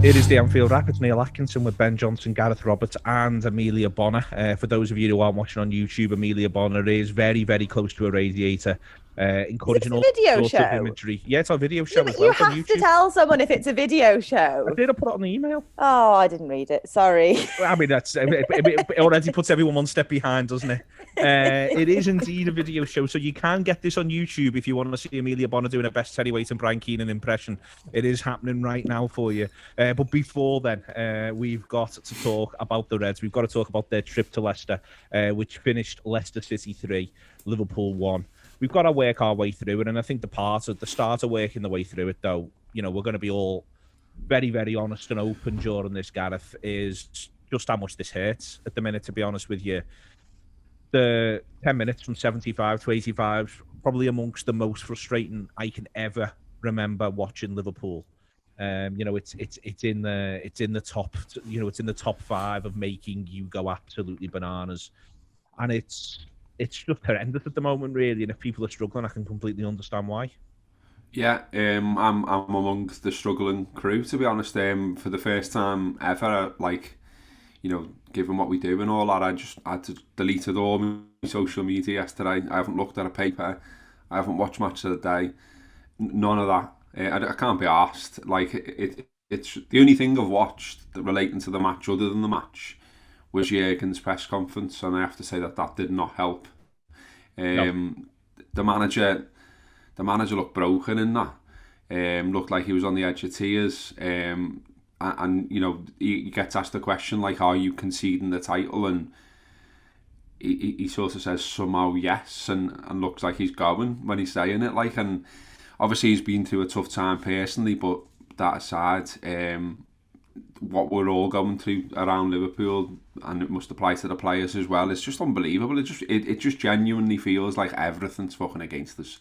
It is the Anfield Wrap. It's Neil Atkinson with Ben Johnson, Gareth Roberts, and Emilia Bona. For those of you who aren't watching on YouTube, Emilia Bona is very, very close to a radiator, Is this encouraging a all video sorts of show? imagery. Yeah, it's our video Yeah, show as but well. you It's on have to YouTube. tell someone if it's a video I show. did. I put it on the email. Oh, I didn't read it. Sorry. I mean, it already puts everyone one step behind, doesn't it? It is indeed a video show, so you can get this on YouTube if you want to see Emilia Bonner doing a best Terry Waite and Brian Keenan impression. It is happening right now for you. But before then, we've got to talk about the Reds. We've got to talk about their trip to Leicester, which finished Leicester City 3, Liverpool 1. We've got to work our way through it, and I think the start of working the way through it, though, we're going to be all very, very honest and open during this, Gareth, is just how much this hurts at the minute, to be honest with you. The 10 minutes from 75 to 85, probably amongst the most frustrating I can ever remember watching Liverpool. It's in the top, it's in the top 5 of making you go absolutely bananas. And it's just horrendous at the moment, really. And if people are struggling, I can completely understand why. Yeah, I'm amongst the struggling crew, to be honest. For the first time ever, given what we do and all that, I just had to delete all my social media yesterday. I haven't looked at a paper. I haven't watched Match of the Day. None of that. I can't be asked. It's the only thing I've watched relating to the match, other than the match, was Jurgen's press conference, and I have to say that did not help. No. The manager looked broken in that. Looked like he was on the edge of tears. And he gets asked the question, like, are you conceding the title? And he sort of says somehow yes, and looks like he's going when he's saying it. And obviously he's been through a tough time personally, but that aside, what we're all going through around Liverpool, and it must apply to the players as well, it's just unbelievable. It just genuinely feels like everything's fucking against us.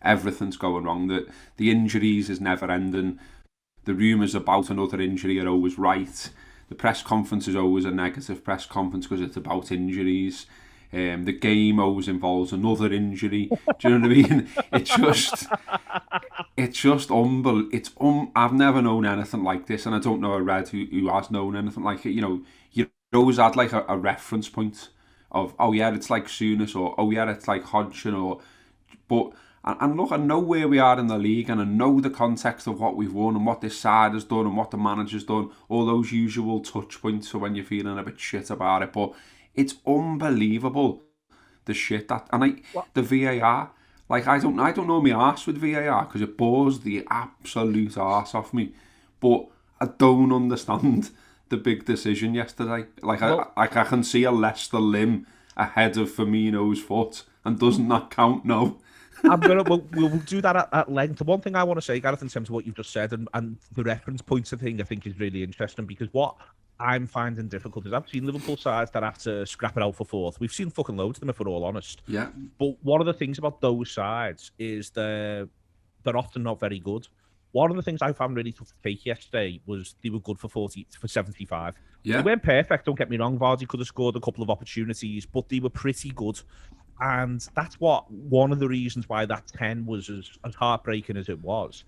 Everything's going wrong. The injuries is never ending. The rumours about another injury are always right. The press conference is always a negative press conference because it's about injuries. The game always involves another injury. Do you know what I mean? It's just unbelievable. I've never known anything like this, and I don't know a Red who has known anything like it. You always had like a reference point of, oh yeah, it's like Souness, or oh yeah, it's like Hodgson, and look, I know where we are in the league, and I know the context of what we've won and what this side has done and what the manager's done, all those usual touch points for when you're feeling a bit shit about it. But it's unbelievable, the shit the VAR. I don't know my arse with VAR because it bores the absolute arse off me. But I don't understand the big decision yesterday. I can see a Leicester limb ahead of Firmino's foot, and doesn't that count? No. We'll do that at length. The one thing I want to say, Gareth, in terms of what you've just said, and the reference points thing, I think is really interesting, because what I'm finding difficult is I've seen Liverpool sides that have to scrap it out for fourth. We've seen fucking loads of them, if we're all honest. Yeah. But one of the things about those sides is they're often not very good. One of the things I found really tough to take yesterday was they were good for 75. Yeah. They weren't perfect, don't get me wrong. Vardy could have scored a couple of opportunities, but they were pretty good. And that's one of the reasons why that 10 was as heartbreaking as it was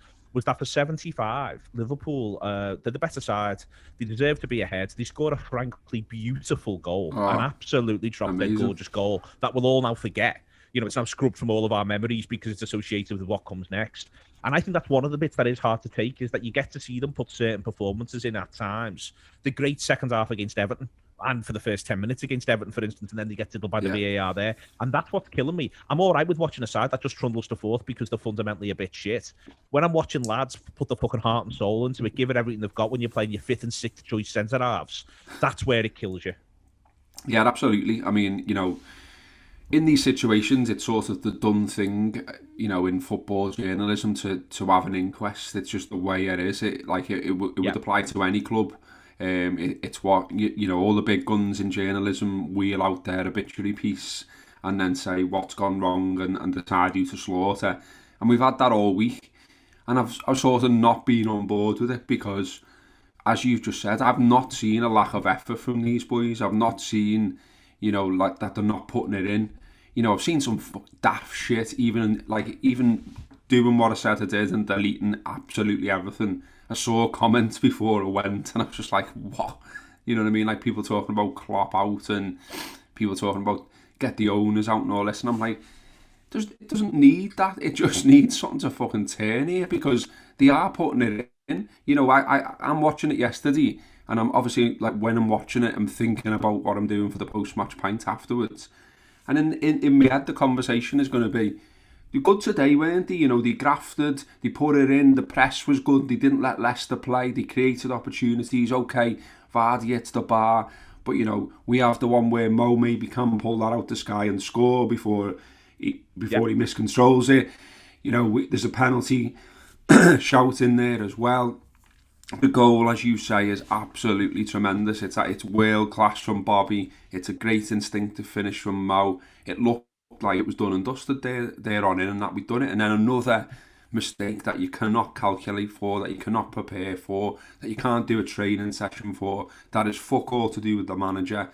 that for 75, Liverpool, they're the better side. They deserve to be ahead. They scored a frankly beautiful goal, an absolutely drop-dead gorgeous goal that we'll all now forget. It's now scrubbed from all of our memories because it's associated with what comes next. And I think that's one of the bits that is hard to take, is that you get to see them put certain performances in at times. The great second half against Everton, and for the first 10 minutes against Everton, for instance, and then they get diddled by the VAR there. And that's what's killing me. I'm all right with watching a side that just trundles to fourth because they're fundamentally a bit shit. When I'm watching lads put the fucking heart and soul into it, give it everything they've got when you're playing your 5th and 6th choice centre-halves, that's where it kills you. Yeah, absolutely. I mean, in these situations, it's sort of the done thing, in football journalism to have an inquest. It's just the way it is. It would apply to any club. It's what all the big guns in journalism wheel out their obituary piece and then say what's gone wrong and decide who to slaughter. And we've had that all week, and I've sort of not been on board with it because, as you've just said, I've not seen a lack of effort from these boys. I've not seen like that they're not putting it in. I've seen some daft shit, even doing what I said I did and deleting absolutely everything. I saw comments before I went, and I was just like, what? You know what I mean? Like people talking about Klopp out and people talking about get the owners out and all this, and I'm like, it doesn't need that. It just needs something to fucking turn here, because they are putting it in. You know, I'm watching it yesterday, and I'm obviously, like, when I'm watching it, I'm thinking about what I'm doing for the post-match pint afterwards. And in my head, the conversation is going to be, they're good today, weren't they? You know, they grafted, they put it in, the press was good, they didn't let Leicester play, they created opportunities. Okay, Vardy hits the bar, but, you know, we have the one where Mo maybe can pull that out the sky and score before he miscontrols it. You know, there's a penalty shout in there as well. The goal, as you say, is absolutely tremendous. It's world class from Bobby. It's a great instinctive finish from Mo. It looked like it was done and dusted there on in, and that we'd done it. And then another mistake that you cannot calculate for, that you cannot prepare for, that you can't do a training session for, that is fuck all to do with the manager.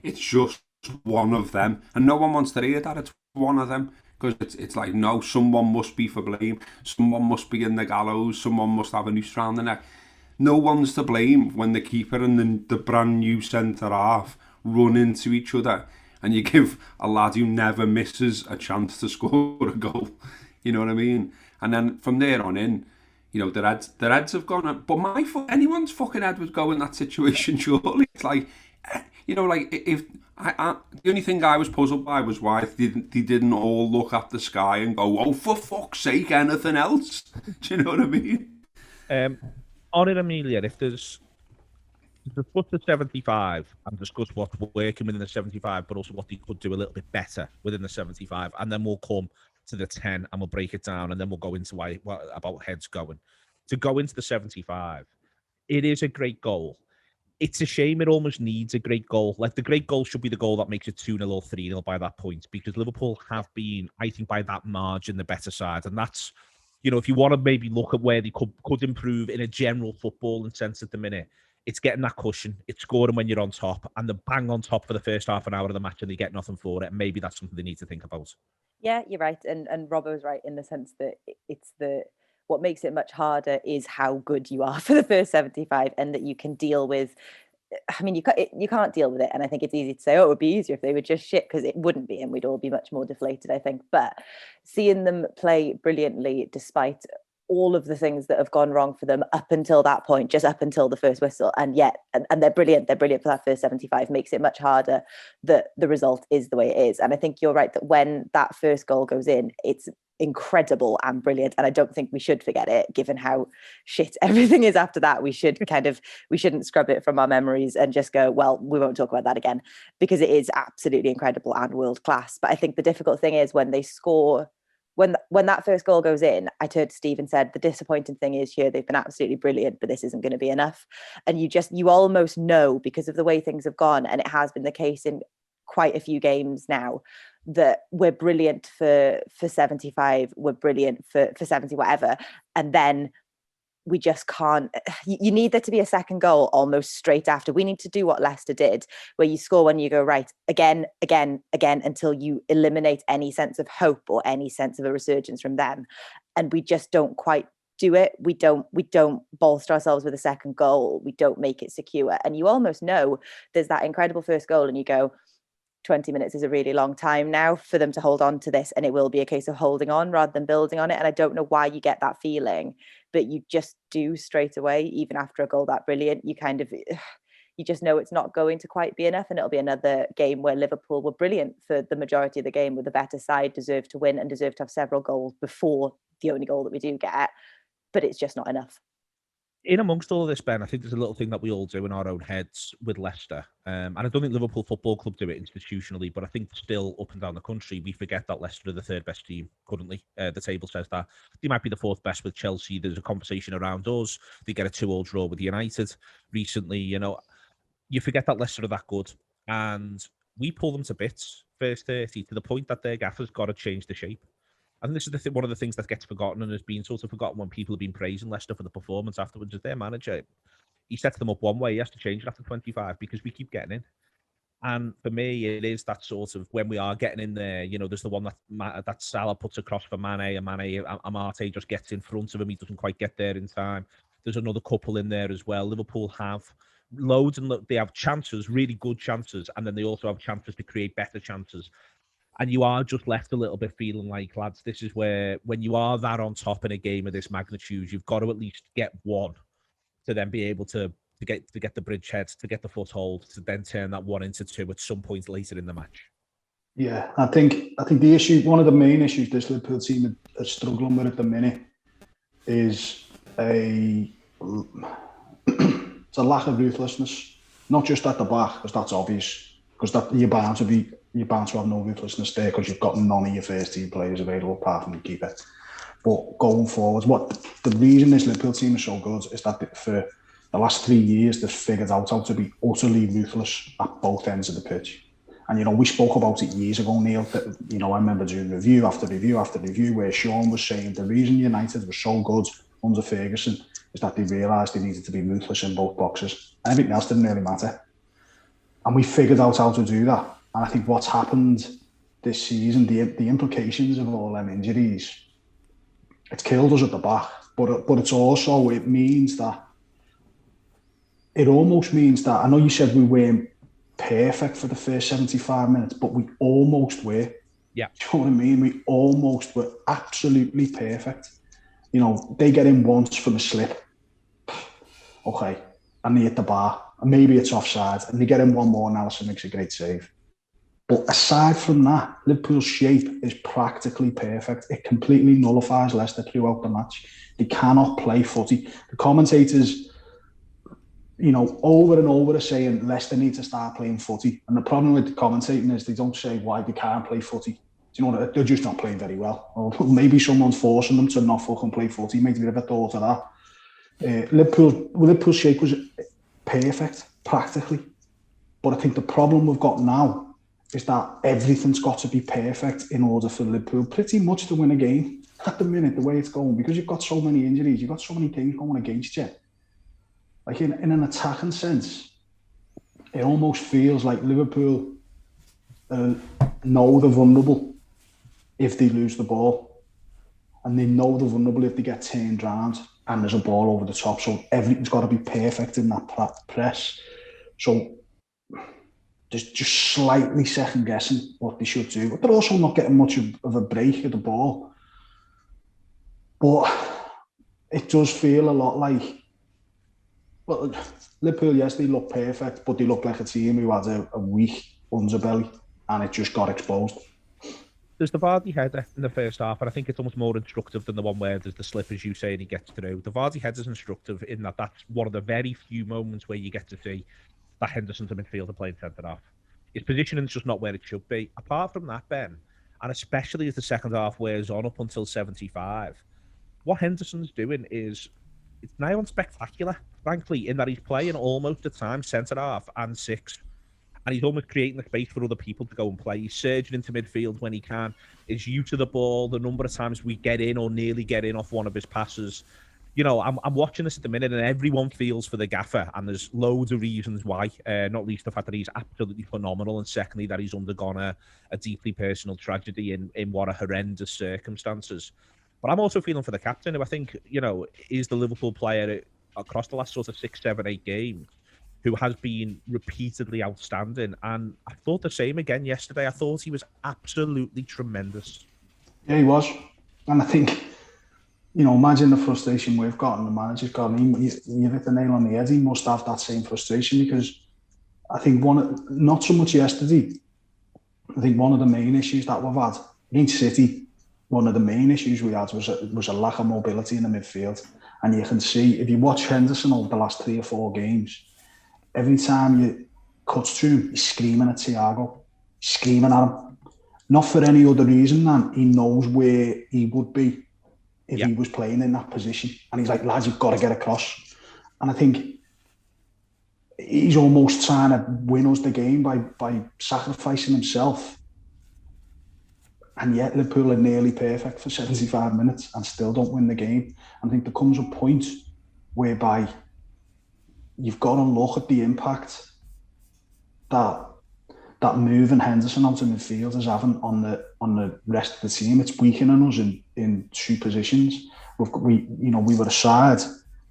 It's just one of them, and no one wants to hear that it's one of them, because it's like, no, someone must be for blame, someone must be in the gallows, someone must have a noose round the neck. No one's to blame when the keeper and the brand new centre half run into each other, and you give a lad who never misses a chance to score a goal. You know what I mean? And then from there on in, you know, the heads have gone up. But anyone's fucking head would go in that situation, surely. It's like, you know, like, if the only thing I was puzzled by was why they didn't all look at the sky and go, oh, for fuck's sake, anything else? Do you know what I mean? On it, Emilia, if there's discuss the 75 and discuss what's working within the 75, but also what they could do a little bit better within the 75, and then we'll come to the 10 and we'll break it down, and then we'll go into what about heads going. To go into the 75, it is a great goal. It's a shame it almost needs a great goal. Like, the great goal should be the goal that makes it 2-0 or 3-0 by that point, because Liverpool have been, I think, by that margin, the better side. And that's, you know, if you want to maybe look at where they could improve in a general footballing sense at the minute, it's getting that cushion, it's scoring when you're on top, and the bang on top for the first half an hour of the match and they get nothing for it. And maybe that's something they need to think about. Yeah, you're right. And Robbo was right in the sense that it's what makes it much harder is how good you are for the first 75, and that you can deal with. I mean, you can't deal with it, and I think it's easy to say, oh, it would be easier if they were just shit, because it wouldn't be, and we'd all be much more deflated, I think. But seeing them play brilliantly despite all of the things that have gone wrong for them up until that point, just up until the first whistle, and they're brilliant for that first 75, makes it much harder that the result is the way it is. And I think you're right that when that first goal goes in, it's incredible and brilliant, and I don't think we should forget it, given how shit everything is after that. We shouldn't scrub it from our memories and just go, well, we won't talk about that again, because it is absolutely incredible and world class. But I think the difficult thing is when they score, when that first goal goes in, I turned to Steve and said, the disappointing thing is here, they've been absolutely brilliant, but this isn't going to be enough. And you almost know, because of the way things have gone, and it has been the case in quite a few games now, that we're brilliant for 75, we're brilliant for 70 whatever, and then we just can't. You need there to be a second goal almost straight after. We need to do what Leicester did, where you score one, you go right again, until you eliminate any sense of hope or any sense of a resurgence from them. And we just don't quite do it. We don't bolster ourselves with a second goal. We don't make it secure. And you almost know there's that incredible first goal, and you go, 20 minutes is a really long time now for them to hold on to this, and it will be a case of holding on rather than building on it. And I don't know why you get that feeling, but you just do straight away, even after a goal that brilliant. You just know it's not going to quite be enough, and it'll be another game where Liverpool were brilliant for the majority of the game, with the better side, deserved to win and deserved to have several goals before the only goal that we do get, but it's just not enough. In amongst all of this, Ben, I think there's a little thing that we all do in our own heads with Leicester. And I don't think Liverpool Football Club do it institutionally, but I think still up and down the country, we forget that Leicester are the third best team currently. The table says that. They might be the fourth best with Chelsea. There's a conversation around us. They get a 2-2 draw with United recently. You know, you forget that Leicester are that good. And we pull them to bits, first 30, to the point that their gaffer's got to change the shape. I think this is one of the things that gets forgotten and has been sort of forgotten when people have been praising Leicester for the performance afterwards. As their manager, he sets them up one way, he has to change it after 25 because we keep getting in. And for me, it is that sort of when we are getting in there, there's the one that Salah puts across for Mane, and Amate just gets in front of him. He doesn't quite get there in time. There's another couple in there as well. Liverpool have loads and they have chances, really good chances, and then they also have chances to create better chances. And you are just left a little bit feeling like, lads, this is where, when you are that on top in a game of this magnitude, you've got to at least get one to then be able to get the bridgehead, to get the foothold, to then turn that 1 into 2 at some point later in the match. Yeah, I think the issue, one of the main issues this Liverpool team are struggling with at the minute is it's a lack of ruthlessness. Not just at the back, because that's obvious, because you're bound to have no ruthlessness there because you've got none of your first team players available apart from the keeper. But going forwards, the reason this Liverpool team is so good is that for the last 3 years, they've figured out how to be utterly ruthless at both ends of the pitch. And, we spoke about it years ago, Neil, that, I remember doing review after review after review where Sean was saying the reason United was so good under Ferguson is that they realised they needed to be ruthless in both boxes. And everything else didn't really matter. And we figured out how to do that. And I think what's happened this season, the implications of all them injuries, it's killed us at the back. But it's also, it almost means that, I know you said we weren't perfect for the first 75 minutes, but we almost were. Yeah. Do you know what I mean? We almost were absolutely perfect. They get in once from a slip. Okay. And they hit the bar. And maybe it's offside. And they get in one more and Alisson makes a great save. But aside from that, Liverpool's shape is practically perfect. It completely nullifies Leicester throughout the match. They cannot play footy. The commentators, over and over are saying Leicester need to start playing footy. And the problem with the commentating is they don't say why they can't play footy. Do you know what? They're just not playing very well. Or maybe someone's forcing them to not fucking play footy. Maybe they've ever thought of that. Liverpool's shape was perfect, practically. But I think the problem we've got now is that everything's got to be perfect in order for Liverpool pretty much to win a game at the minute, the way it's going, because you've got so many injuries, you've got so many things going against you. Like in an attacking sense, it almost feels like Liverpool know they're vulnerable if they lose the ball, and they know they're vulnerable if they get turned round and there's a ball over the top. So everything's got to be perfect in that press. So just slightly second guessing what they should do, but they're also not getting much of a break at the ball. But it does feel a lot like, well, Liverpool, yes, they look perfect, but they look like a team who had a weak underbelly and it just got exposed. There's the Vardy header in the first half, and I think it's almost more instructive than the one where there's the slip, as you say, and he gets through. The Vardy header is instructive in that that's one of the very few moments where you get to see that Henderson's a midfielder playing centre-half. His positioning's just not where it should be. Apart from that, Ben, and especially as the second half wears on up until 75, what Henderson's doing is, it's now unspectacular, frankly, in that he's playing almost at times centre-half and 6. And he's almost creating the space for other people to go and play. He's surging into midfield when he can. His use to the ball, the number of times we get in or nearly get in off one of his passes. I'm watching this at the minute and everyone feels for the gaffer, and there's loads of reasons why, not least the fact that he's absolutely phenomenal, and secondly that he's undergone a deeply personal tragedy in what are horrendous circumstances. But I'm also feeling for the captain, who I think, is the Liverpool player across the last sort of 6, 7, 8 games who has been repeatedly outstanding. And I thought the same again yesterday. I thought he was absolutely tremendous. Yeah, he was. And I think, imagine the frustration we've got and the manager's got. You hit the nail on the head. He must have that same frustration, because I think not so much yesterday, I think one of the main issues that we've had against City, one of the main issues we had was a lack of mobility in the midfield. And you can see, if you watch Henderson over the last 3 or 4 games, every time you cut to him, he's screaming at Thiago, screaming at him. Not for any other reason than he knows where he would be if he was playing in that position. And he's like, lads, you've got to get across. And I think he's almost trying to win us the game by sacrificing himself. And yet Liverpool are nearly perfect for 75 minutes and still don't win the game. I think there comes a point whereby you've got to look at the impact that that moving Henderson out in midfield is having on the rest of the team. It's weakening us in two positions. We were a side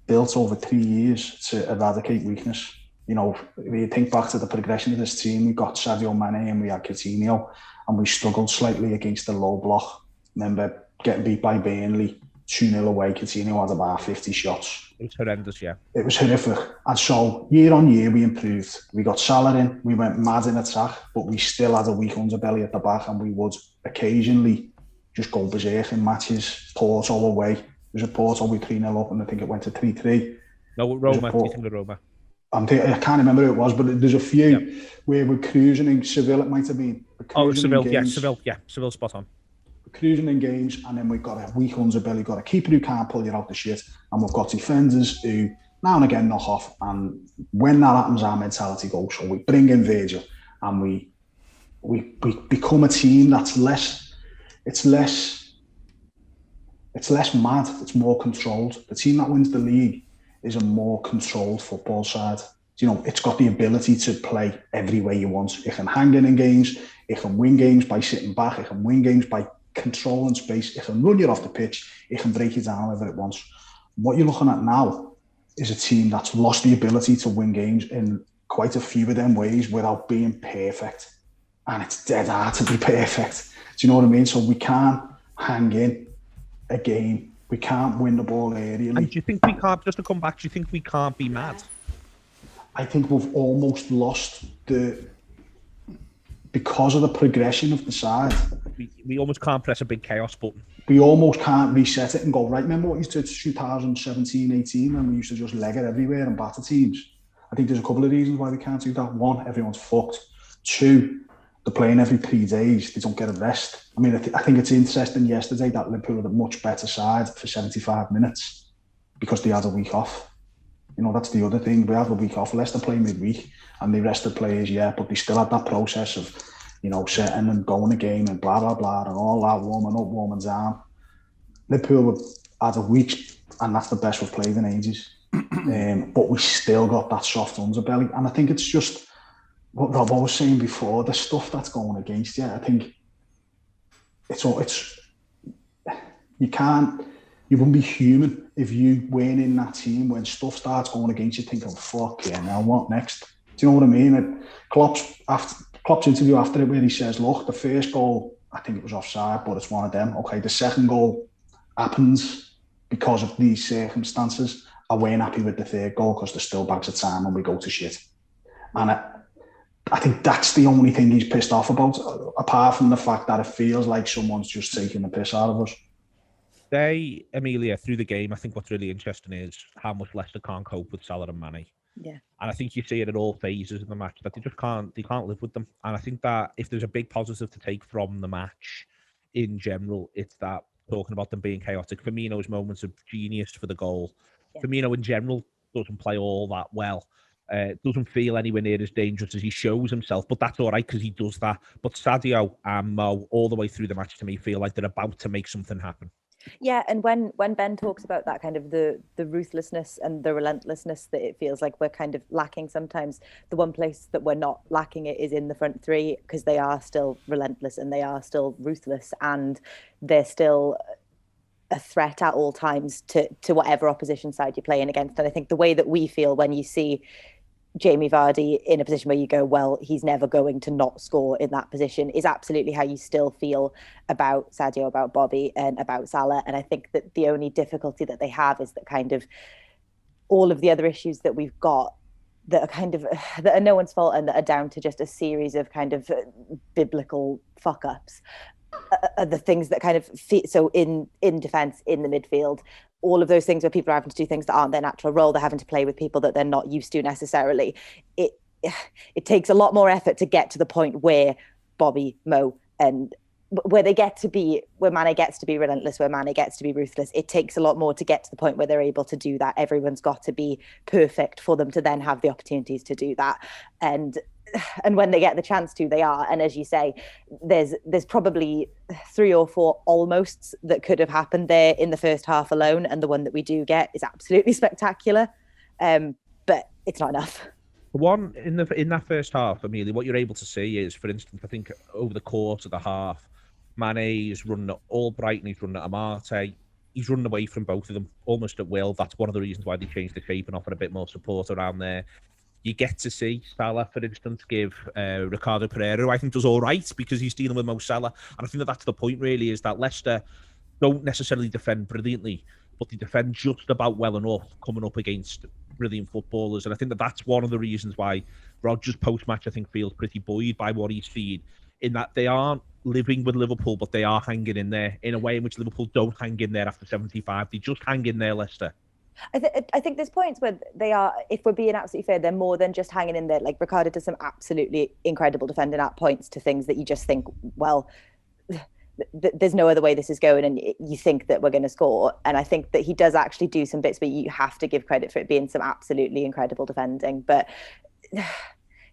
built over 3 years to eradicate weakness. You know, if you think back to the progression of this team, we got Sadio Mane and we had Coutinho, and we struggled slightly against the low block. Remember getting beat by Burnley 2-0 away. Coutinho had about 50 shots. It was horrendous, yeah. It was horrific. And so year on year we improved. We got Salah in, we went mad in attack, but we still had a weak underbelly at the back, and we would occasionally just go berserk in matches. Porto away. It was a Porto we 3-0 up, and I think it went to 3-3. No, Roma. You think of Roma? I can't remember who it was, but there's a few where we're cruising in Seville. It might have been. Seville, Seville, spot on. We're cruising in games, and then we've got a weak underbelly, got a keeper who can't pull you out the shit, and we've got defenders who now and again knock off. And when that happens, our mentality goes. So we bring in Virgil, and we become a team that's less. It's less mad. It's more controlled. The team that wins the league is a more controlled football side. You know, it's got the ability to play every way you want. It can hang in games. It can win games by sitting back. It can win games by controlling space. It can run you off the pitch. It can break you down however it wants. What you're looking at now is a team that's lost the ability to win games in quite a few of them ways without being perfect. And it's dead hard to be perfect. Do you know what I mean? So we can't hang in a game. We can't win the ball aerially. And do you think we can't, just to come back, do you think we can't be mad? I think we've almost lost because of the progression of the side. We almost can't press a big chaos button. We almost can't reset it and go, right, remember what you did 2017-18 when we used to just leg it everywhere and batter teams? I think there's a couple of reasons why we can't do that. One, everyone's fucked. Two, they're playing every 3 days. They don't get a rest. I mean, I think it's interesting yesterday that Liverpool had a much better side for 75 minutes because they had a week off. You know, that's the other thing. We have a week off. Leicester play midweek and they rested players, but they still had that process of, you know, setting and going a game and blah, blah, blah and all that, warming up, warming down. Liverpool had a week and that's the best we've played in ages. But we still got that soft underbelly. And I think it's just what Rob was saying before, the stuff that's going against you. I think you wouldn't be human if you weren't in that team when stuff starts going against you, thinking, fuck yeah, now what next? Do you know what I mean? And Klopp's interview after it where he says, look, the first goal, I think it was offside, but it's one of them. Okay, the second goal happens because of these circumstances. I weren't happy with the third goal because there's still bags of time and we go to shit. And I think that's the only thing he's pissed off about, apart from the fact that it feels like someone's just taking the piss out of us. Emilia, through the game, I think what's really interesting is how much Leicester can't cope with Salah and Mane. Yeah. And I think you see it at all phases of the match, that they can't live with them. And I think that if there's a big positive to take from the match in general, it's that talking about them being chaotic. Firmino's moments of genius for the goal. Yeah. Firmino in general doesn't play all that well. Doesn't feel anywhere near as dangerous as he shows himself, but that's all right because he does that. But Sadio and Mo, all the way through the match, to me, feel like they're about to make something happen. Yeah, and when Ben talks about that kind of the ruthlessness and the relentlessness that it feels like we're kind of lacking sometimes, the one place that we're not lacking it is in the front three, because they are still relentless and they are still ruthless and they're still a threat at all times to whatever opposition side you're playing against. And I think the way that we feel when you see Jamie Vardy in a position where you go, well, he's never going to not score in that position, is absolutely how you still feel about Sadio, about Bobby and about Salah. And I think that the only difficulty that they have is that kind of all of the other issues that we've got that are no one's fault and that are down to just a series of kind of biblical fuck ups are the things that kind of so in defence, in the midfield, all of those things where people are having to do things that aren't their natural role, they're having to play with people that they're not used to necessarily. It takes a lot more effort to get to the point where Bobby, Mo, and where Mane gets to be relentless, where Mane gets to be ruthless. It takes a lot more to get to the point where they're able to do that. Everyone's got to be perfect for them to then have the opportunities to do that. And when they get the chance to, they are. And as you say, there's probably 3 or 4 almosts that could have happened there in the first half alone. And the one that we do get is absolutely spectacular. But it's not enough. The one in that first half, Emilia, what you're able to see is, for instance, I think over the course of the half, Mane is running at Albright and he's running at Amarte. He's running away from both of them almost at will. That's one of the reasons why they changed the shape and offered a bit more support around there. You get to see Salah, for instance, give Ricardo Pereira, who I think does all right because he's dealing with Mo Salah. And I think that's the point, really, is that Leicester don't necessarily defend brilliantly, but they defend just about well enough coming up against brilliant footballers. And I think that's one of the reasons why Rodgers post-match, I think, feels pretty buoyed by what he's seen, in that they aren't living with Liverpool, but they are hanging in there in a way in which Liverpool don't hang in there after 75. They just hang in there, Leicester. I think there's points where they are, if we're being absolutely fair, they're more than just hanging in there. Like, Ricardo does some absolutely incredible defending at points to things that you just think, well, there's no other way this is going, and you think that we're going to score. And I think that he does actually do some bits, but you have to give credit for it being some absolutely incredible defending. But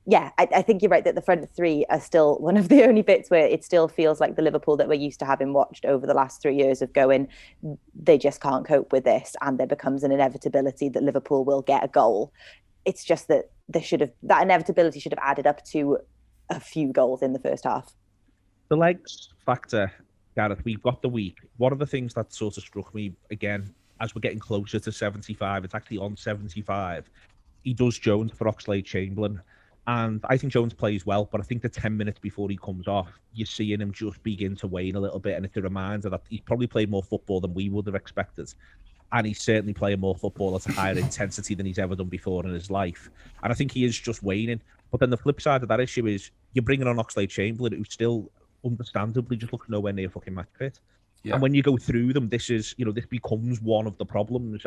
yeah, I think you're right that the front three are still one of the only bits where it still feels like the Liverpool that we're used to having watched over the last 3 years of going, they just can't cope with this, and there becomes an inevitability that Liverpool will get a goal. It's just that that inevitability should have added up to a few goals in the first half. The legs factor, Gareth, we've got the week. One of the things that sort of struck me, again, as we're getting closer to 75, it's actually on 75, he does Jones for Oxlade-Chamberlain. And I think Jones plays well, but I think the 10 minutes before he comes off, you're seeing him just begin to wane a little bit. And it's a reminder that he's probably played more football than we would have expected. And he's certainly playing more football at a higher intensity than he's ever done before in his life. And I think he is just waning. But then the flip side of that issue is you're bringing on Oxlade-Chamberlain, who still understandably just looks nowhere near fucking match fit. Yeah. And when you go through them, this becomes one of the problems.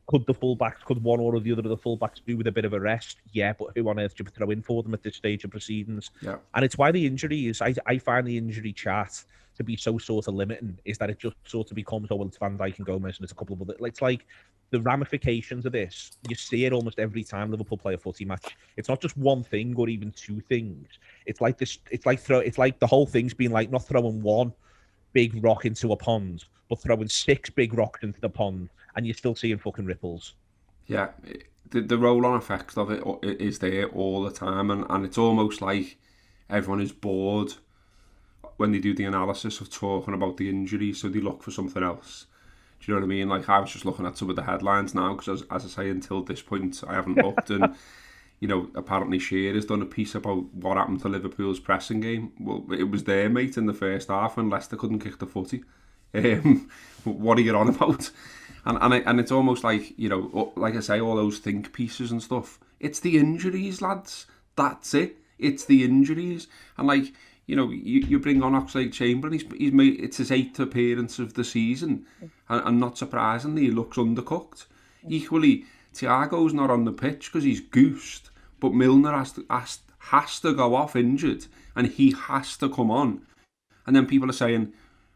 Could one or the other of the fullbacks do with a bit of a rest? Yeah, but who on earth do you throw in for them at this stage of proceedings? Yeah. And it's why the injury is, I find the injury chart to be so sort of limiting, is that it just sort of becomes, oh, well, it's Van Dijk and Gomez and it's a couple of other, it's like the ramifications of this, you see it almost every time Liverpool play a footy match. It's not just one thing or even two things. It's like this, it's like the whole thing's been like not throwing one big rock into a pond, but throwing 6 big rocks into the pond, and you're still seeing fucking ripples. Yeah, the roll-on effect of it is there all the time, and it's almost like everyone is bored when they do the analysis of talking about the injury, so they look for something else. Do you know what I mean? Like, I was just looking at some of the headlines now, because as I say, until this point, I haven't looked, and you know, apparently Shearer has done a piece about what happened to Liverpool's pressing game. Well, it was there, mate, in the first half when Leicester couldn't kick the footy. What are you on about? And it's almost like, you know, like I say, all those think pieces and stuff. It's the injuries, lads. That's it. It's the injuries. And like, you know, you bring on Oxlade-Chamberlain. He's made, it's his 8th appearance of the season, and not surprisingly, he looks undercooked. Equally, Thiago's not on the pitch because he's goosed, but Milner has to go off injured, and he has to come on. And then people are saying,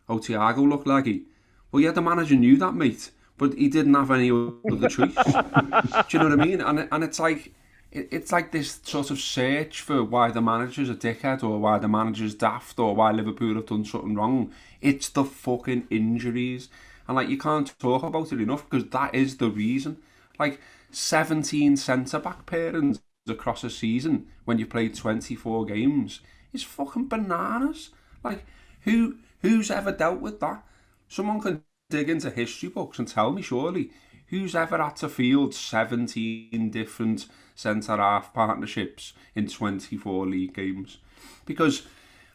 oh, Thiago looked laggy. Well, yeah, the manager knew that, mate, but he didn't have any other choice. Do you know what I mean? And it's like this sort of search for why the manager's a dickhead, or why the manager's daft, or why Liverpool have done something wrong. It's the fucking injuries. And like, you can't talk about it enough, because that is the reason. Like, 17 centre-back pairings across a season when you played 24 games is fucking bananas. Like, who's ever dealt with that? Someone can dig into history books and tell me, surely, who's ever had to field 17 different centre-half partnerships in 24 league games? Because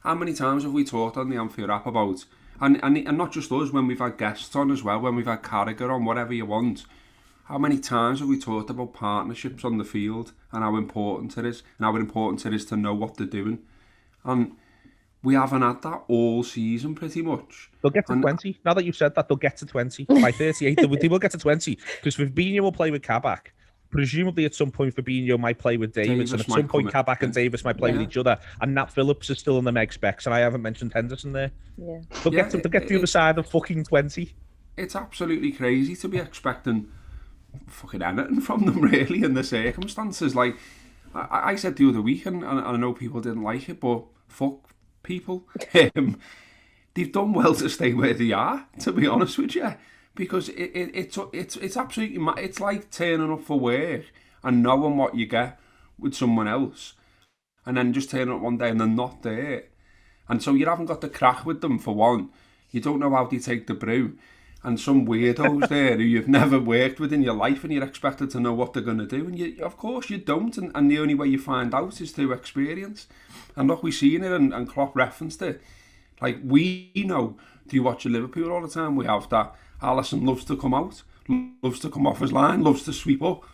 how many times have we talked on the Anfield Wrap about, and not just us, when we've had guests on as well, when we've had Carragher on, whatever you want, how many times have we talked about partnerships on the field and how important it is, and how important it is to know what they're doing? And we haven't had that all season, pretty much. They'll get to 20. Now that you've said that, they'll get to 20. By 38, they will get to 20. Because Fabinho will play with Kabak. Presumably at some point Fabinho might play with Davis, and at some point Kabak and Davis might play with each other. And Nat Phillips is still in the meg specs, and I haven't mentioned Henderson there. Yeah. They'll get to the other side of fucking 20. It's absolutely crazy to be expecting fucking anything from them, really, in the circumstances. Like, I said the other week, and I know people didn't like it, but fuck people. They've done well to stay where they are, to be honest with you, because it's absolutely, it's like turning up for work and knowing what you get with someone else, and then just turn up one day and they're not there. And so you haven't got the crack with them, for one. You don't know how they take the brew. And some weirdos there who you've never worked with in your life, and you're expected to know what they're going to do. And you, of course you don't. And the only way you find out is through experience. And look, we've seen it, and Klopp referenced it. Like, we know, do you watch Liverpool all the time? We have that. Alisson loves to come out, loves to come off his line, loves to sweep up.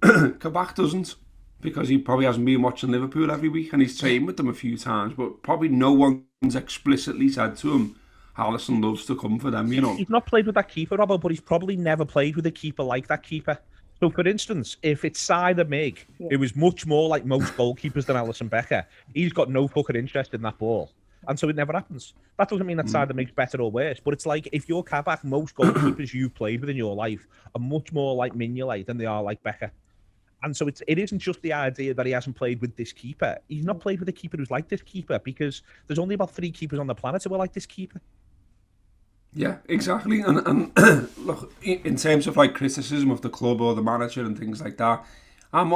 Kabak doesn't, because he probably hasn't been watching Liverpool every week, and he's trained with them a few times, but probably no one's explicitly said to him, Alisson loves to come for them, you know. He's not played with that keeper, Robbo, but he's probably never played with a keeper like that keeper. So, for instance, if it's Sider Mig, it was much more like most goalkeepers than Alisson Becker. He's got no fucking interest in that ball. And so it never happens. That doesn't mean that Sider Mig's better or worse, but it's like, if you're Kabak, most goalkeepers you've played with in your life are much more like Mignolet than they are like Becker. And so it isn't just the idea that he hasn't played with this keeper. He's not played with a keeper who's like this keeper, because there's only about 3 keepers on the planet who are like this keeper. Yeah, exactly. And look, in terms of like criticism of the club or the manager and things like that, I'm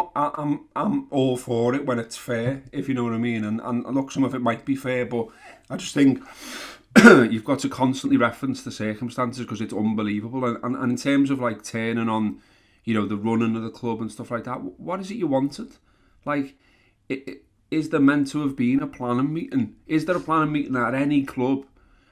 all for it when it's fair, if you know what I mean. And look, some of it might be fair, but I just think you've got to constantly reference the circumstances, because it's unbelievable. And in terms of like turning on, you know, the running of the club and stuff like that, what is it you wanted? Like, is there meant to have been a planning meeting? Is there a planning meeting at any club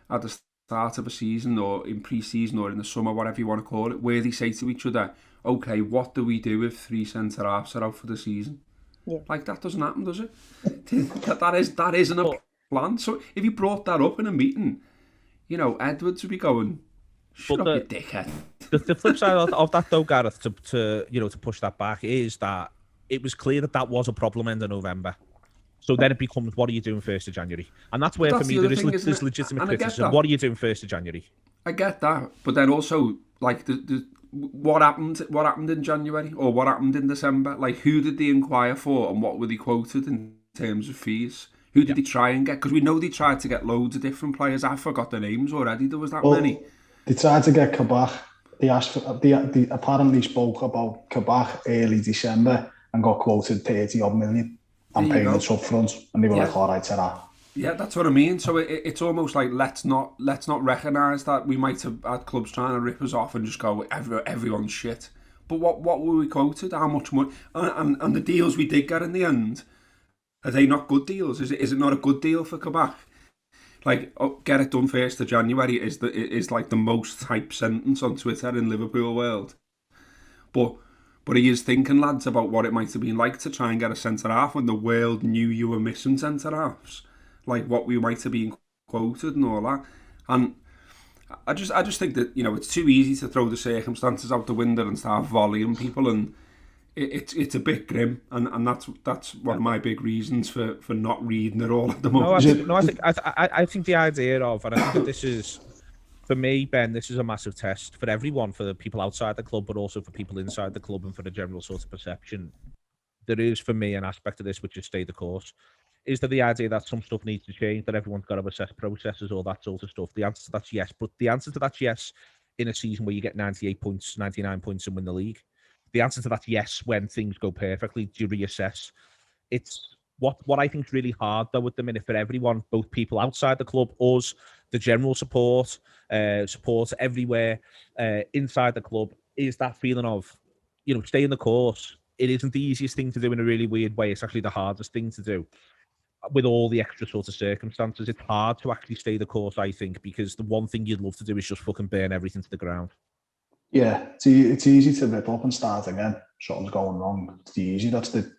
at the start of a season, or in pre-season, or in the summer, whatever you want to call it, where they say to each other, okay, what do we do if 3 centre-halves are out for the season? Yeah. Like, that doesn't happen, does it? that isn't a plan. So if you brought that up in a meeting, you know, Edwards would be going, shut up, you dickhead. The flip side of that, though, Gareth, to push that back, is that it was clear that was a problem end of November. So then it becomes, what are you doing 1st of January? And that's where, for me, there is legitimate criticism. What are you doing 1st of January? I get that, but then also, like, what happened in January, or what happened in December? Like, who did they inquire for, and what were they quoted in terms of fees? Who did they try and get? Because we know they tried to get loads of different players. I forgot the names already. There was that many. They tried to get Kabak. They asked for. They apparently spoke about Kabak early December and got quoted 30-odd million and payments up front, and they were like, all right, to that. Yeah, that's what I mean. So it's almost like, let's not recognise that we might have had clubs trying to rip us off and just go, everyone's shit. But what were we quoted? How much money? And the deals we did get in the end, are they not good deals? Is it not a good deal for Kabak? Like, get it done 1st of January is like the most typed sentence on Twitter in Liverpool world. But he is thinking, lads, about what it might have been like to try and get a centre-half when the world knew you were missing centre-halves. Like, what we might have been quoted and all that. And I just think that, you know, it's too easy to throw the circumstances out the window and start volleying people, and it's a bit grim, and that's one of my big reasons for not reading it all at the moment. I think the idea of, and I think that this is, for me, Ben, this is a massive test for everyone, for the people outside the club, but also for people inside the club, and for the general sort of perception. There is, for me, an aspect of this which is stay the course. Is there the idea that some stuff needs to change, that everyone's got to assess processes, all that sort of stuff? The answer to that's yes, but the answer to that's yes in a season where you get 98 points, 99 points and win the league. The answer to that's yes when things go perfectly. Do you reassess? It's what I think is really hard, though, at the minute for everyone, both people outside the club, us, the general support everywhere, inside the club, is that feeling of, you know, stay in the course. It isn't the easiest thing to do in a really weird way. It's actually the hardest thing to do. With all the extra sort of circumstances, it's hard to actually stay the course, I think, because the one thing you'd love to do is just fucking burn everything to the ground. Yeah, it's easy to rip up and start again. Something's going wrong. It's easy. That's the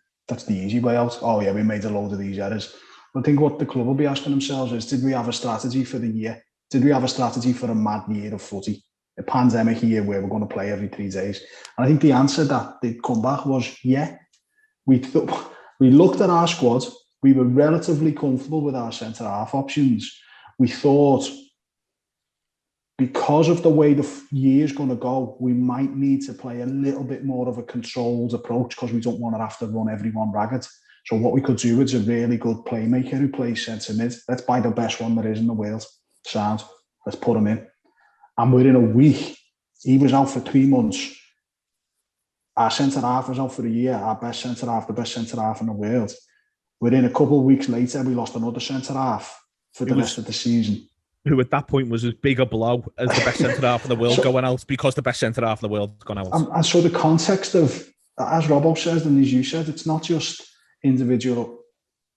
easy way out. Oh yeah, we made a load of these errors. I think what the club will be asking themselves is, did we have a strategy for the year? Did we have a strategy for a mad year of footy? A pandemic year where we're going to play every 3 days? And I think the answer that they'd come back was, yeah. We looked at our squad. We were relatively comfortable with our centre-half options. We thought, because of the way the year's going to go, we might need to play a little bit more of a controlled approach, because we don't want to have to run everyone ragged. So what we could do is a really good playmaker who plays centre mid. Let's buy the best one there is in the world. Sound. Let's put him in. And within a week, he was out for 3 months. our centre-half was out for a year, our best centre-half, the best centre-half in the world. Within a couple of weeks later, we lost another centre-half for the rest of the season. Who at that point was as big a blow as the best centre-half in the world going out, because the best centre-half in the world has gone out. And so the context of, as Robbo says, and as you said, it's not just individual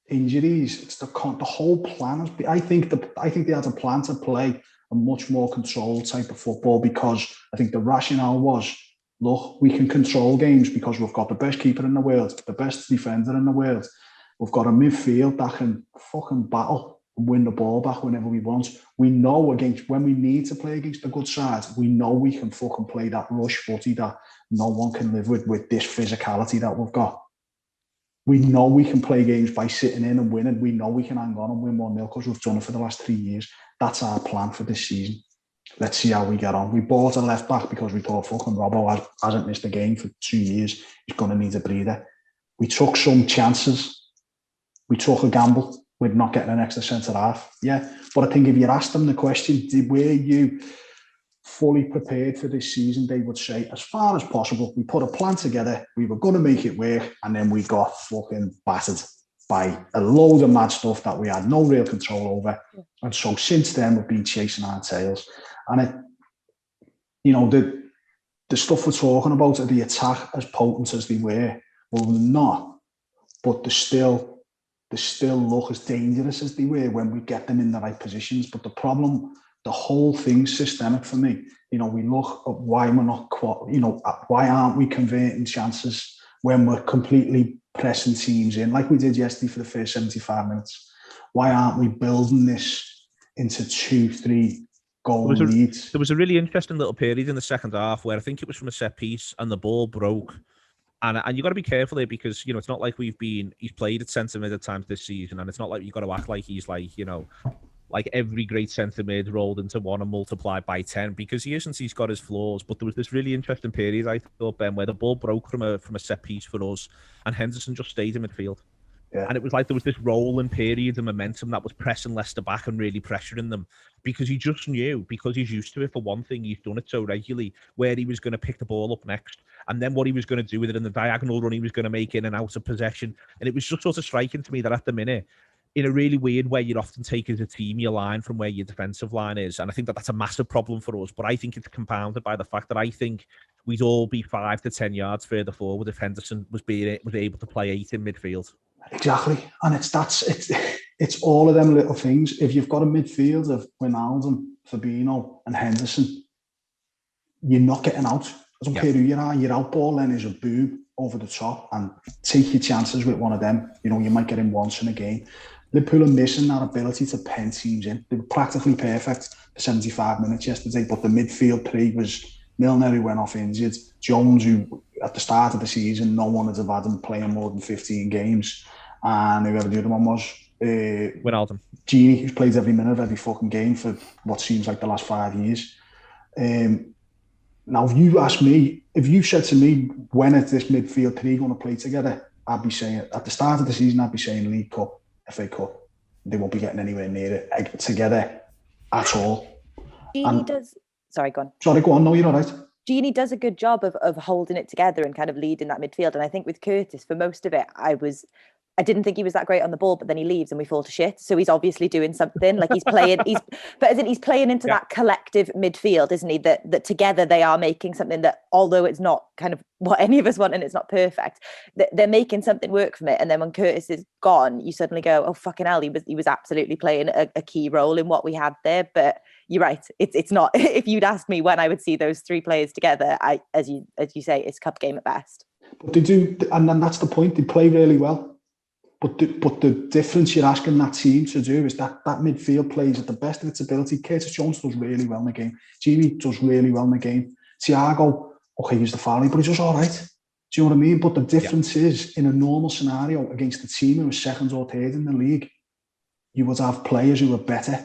injuries, it's the whole plan. I think they had a plan to play a much more controlled type of football, because I think the rationale was, look, we can control games because we've got the best keeper in the world, the best defender in the world. We've got a midfield that can fucking battle and win the ball back whenever we want. We know when we need to play against the good sides, we know we can fucking play that rush footy that no one can live with this physicality that we've got. We know we can play games by sitting in and winning. We know we can hang on and win 1-0 because we've done it for the last 3 years. That's our plan for this season. Let's see how we get on. We bought a left back because we thought fucking Robbo hasn't missed a game for 2 years. He's going to need a breather. We took some chances. We took a gamble with not getting an extra centre-half. Yeah, but I think if you asked them the question, were you fully prepared for this season, they would say, as far as possible, we put a plan together, we were going to make it work, and then we got fucking battered by a load of mad stuff that we had no real control over. And so since then, we've been chasing our tails. And the stuff we're talking about, are the attack as potent as they were? Well, they're not, but they still look as dangerous as they were when we get them in the right positions. But the problem, the whole thing's systemic for me. We look at why we're not, why aren't we converting chances when we're completely pressing teams in, like we did yesterday for the first 75 minutes? Why aren't we building this into 2-3 goal leads? There was a really interesting little period in the second half where I think it was from a set piece and the ball broke. And you got to be careful there, because it's not like he's played at centre mid at times this season, and it's not like you've got to act like he's like like every great centre mid rolled into one and multiplied by 10, because he isn't. He's got his flaws. But there was this really interesting period, I thought, Ben, where the ball broke from a set piece for us, and Henderson just stayed in midfield. Yeah. And it was like there was this rolling period of momentum that was pressing Leicester back and really pressuring them, because he just knew, because he's used to it, for one thing, he's done it so regularly, where he was going to pick the ball up next, and then what he was going to do with it in the diagonal run he was going to make in and out of possession. And it was just sort of striking to me that at the minute, in a really weird way, you'd often take as a team your line from where your defensive line is. And I think that that's a massive problem for us. But I think it's compounded by the fact that I think we'd all be 5 to 10 yards further forward if Henderson was able to play 8 in midfield. Exactly. And it's all of them little things. If you've got a midfield of Wijnaldum, Fabinho and Henderson, you're not getting out. I don't care who you are. Your out ball then is a boob over the top, and take your chances with one of them. You might get him once in a game. Liverpool are missing that ability to pen teams in. They were practically perfect for 75 minutes yesterday, but the midfield three was Milner, who went off injured, Jones, who at the start of the season no one had had him playing more than 15 games, and whoever the other one was, Wijnaldum, Gini, who's played every minute of every fucking game for what seems like the last 5 years. Now, if you said to me, when is this midfield three going to play together, I'd be saying, at the start of the season, I'd be saying League Cup, FA Cup. They won't be getting anywhere near it together at all. Gini does... Sorry, go on. Sorry, go on. No, you're all right. Gini does a good job of holding it together and kind of leading that midfield. And I think with Curtis, for most of it, I didn't think he was that great on the ball, but then he leaves and we fall to shit. So he's obviously doing something. Like he's playing into that collective midfield, isn't he? That together they are making something that, although it's not kind of what any of us want and it's not perfect, they're making something work from it. And then when Curtis is gone, you suddenly go, oh fucking hell, he was absolutely playing a key role in what we had there. But you're right, it's not. If you'd asked me when I would see those three players together, as you say, it's cup game at best. But they do, and then that's the point. They play really well. But the difference you're asking that team to do is that midfield plays at the best of its ability. Curtis Jones does really well in the game. Gini does really well in the game. Thiago, okay, he's the fouling, but he does all right. Do you know what I mean? But the difference is, in a normal scenario against a team who was second or third in the league, you would have players who are better,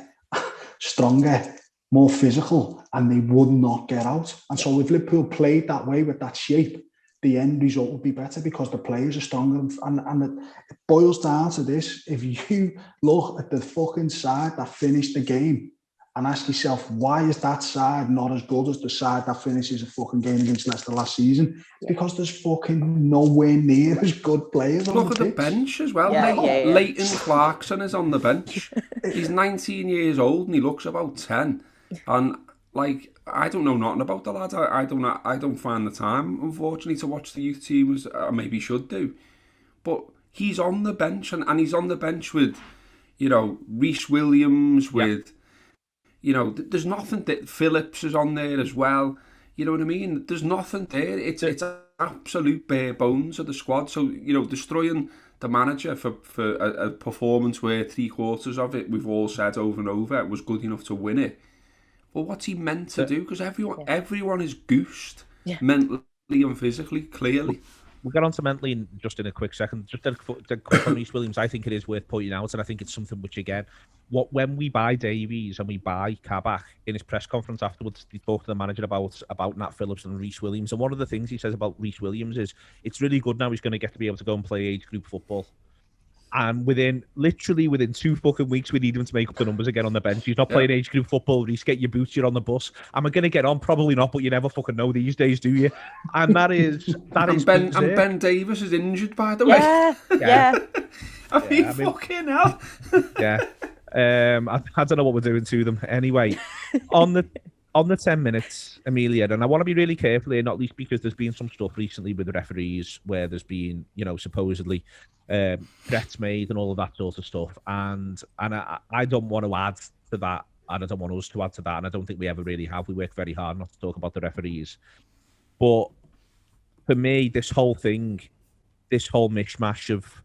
stronger, more physical, and they would not get out. And so if Liverpool played that way with that shape, the end result would be better because the players are stronger. And it boils down to this. If you look at the fucking side that finished the game and ask yourself, why is that side not as good as the side that finishes a fucking game against Leicester last season? Yeah. Because there's fucking nowhere near as good players on the pitch. Look at the bench as well. Yeah. Leighton Clarkson is on the bench. He's 19 years old and he looks about 10. And like, I don't know nothing about the lad. I don't find the time, unfortunately, to watch the youth team as I maybe should do. But he's on the bench, and he's on the bench with, you know, Reece Williams, with, you know, there's nothing that Phillips is on there as well. You know what I mean? There's nothing there. It's absolute bare bones of the squad. So, you know, destroying the manager for a performance where 3/4 of it, we've all said over and over, was good enough to win it. Well, what's he meant to do? Because everyone is goosed, mentally and physically, clearly. We'll get on to mentally in just in a quick second. Just a quick on Reece Williams, I think it is worth pointing out, and I think it's something which, again, when we buy Davies and we buy Kabak, in his press conference afterwards, he talked to the manager about Nat Phillips and Reece Williams, and one of the things he says about Reece Williams is it's really good now he's going to get to be able to go and play age group football. And literally within 2 fucking weeks, we need him to make up the numbers again on the bench. He's not playing age group football. Reece, get your boots, you're on the bus. Am I going to get on? Probably not, but you never fucking know these days, do you? And that is Ben Davies is injured, by the way. Yeah. I mean, fucking hell. Yeah. I don't know what we're doing to them. Anyway, on the 10 minutes, Emilia, and I want to be really careful here, not least because there's been some stuff recently with the referees where there's been, you know, supposedly threats made and all of that sort of stuff. And I don't want to add to that, and I don't want us to add to that, and I don't think we ever really have. We work very hard not to talk about the referees. But for me, this whole mishmash of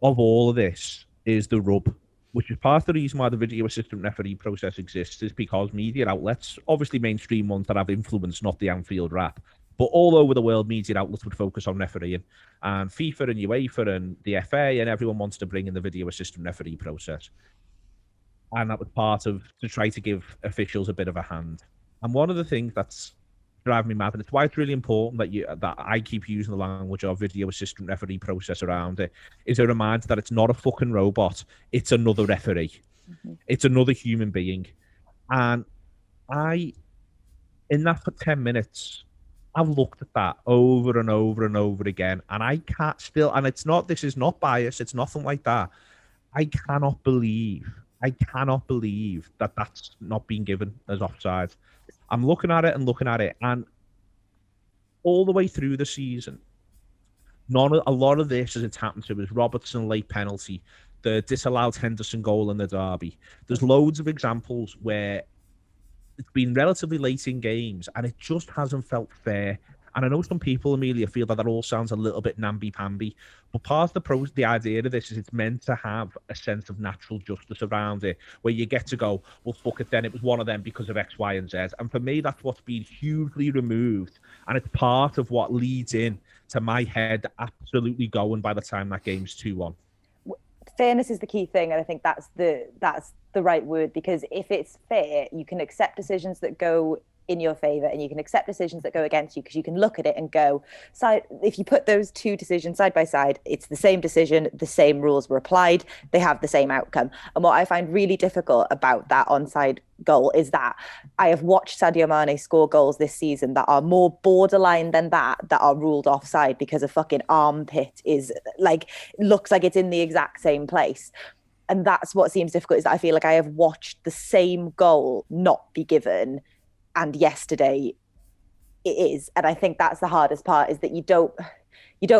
all of this is the rub, which is part of the reason why the video assistant referee process exists, is because media outlets, obviously mainstream ones that have influence, not the Anfield Wrap, but all over the world, media outlets would focus on refereeing. And FIFA and UEFA and the FA and everyone wants to bring in the video assistant referee process. And that was part of to try to give officials a bit of a hand. And one of the things that's driving me mad, and it's why it's really important that I keep using the language of video assistant referee process around it, is a reminder that it's not a fucking robot. It's another referee. Mm-hmm. It's another human being. And in that for 10 minutes, I've looked at that over and over and over again, and I can't still, and this is not bias, it's nothing like that. I cannot believe that that's not being given as offside. I'm looking at it, and all the way through the season, a lot of this, as it's happened to, is Robertson late penalty, the disallowed Henderson goal in the derby. There's loads of examples where it's been relatively late in games, and it just hasn't felt fair. And I know some people, Emilia, feel that all sounds a little bit namby-pamby, but part of the idea of this is it's meant to have a sense of natural justice around it, where you get to go, well, fuck it then, it was one of them because of X, Y, and Z. And for me, that's what's been hugely removed, and it's part of what leads in to my head absolutely going by the time that game's 2-1. Fairness is the key thing, and I think that's the right word, because if it's fair, you can accept decisions that go in your favor and you can accept decisions that go against you, because you can look at it and go, if you put those two decisions side by side, it's the same decision, the same rules were applied, they have the same outcome. And what I find really difficult about that onside goal is that I have watched Sadio Mane score goals this season that are more borderline than that are ruled offside because a fucking armpit is looks like it's in the exact same place. And that's what seems difficult, is that I feel like I have watched the same goal not be given, and yesterday it is. And I think that's the hardest part, is that you don't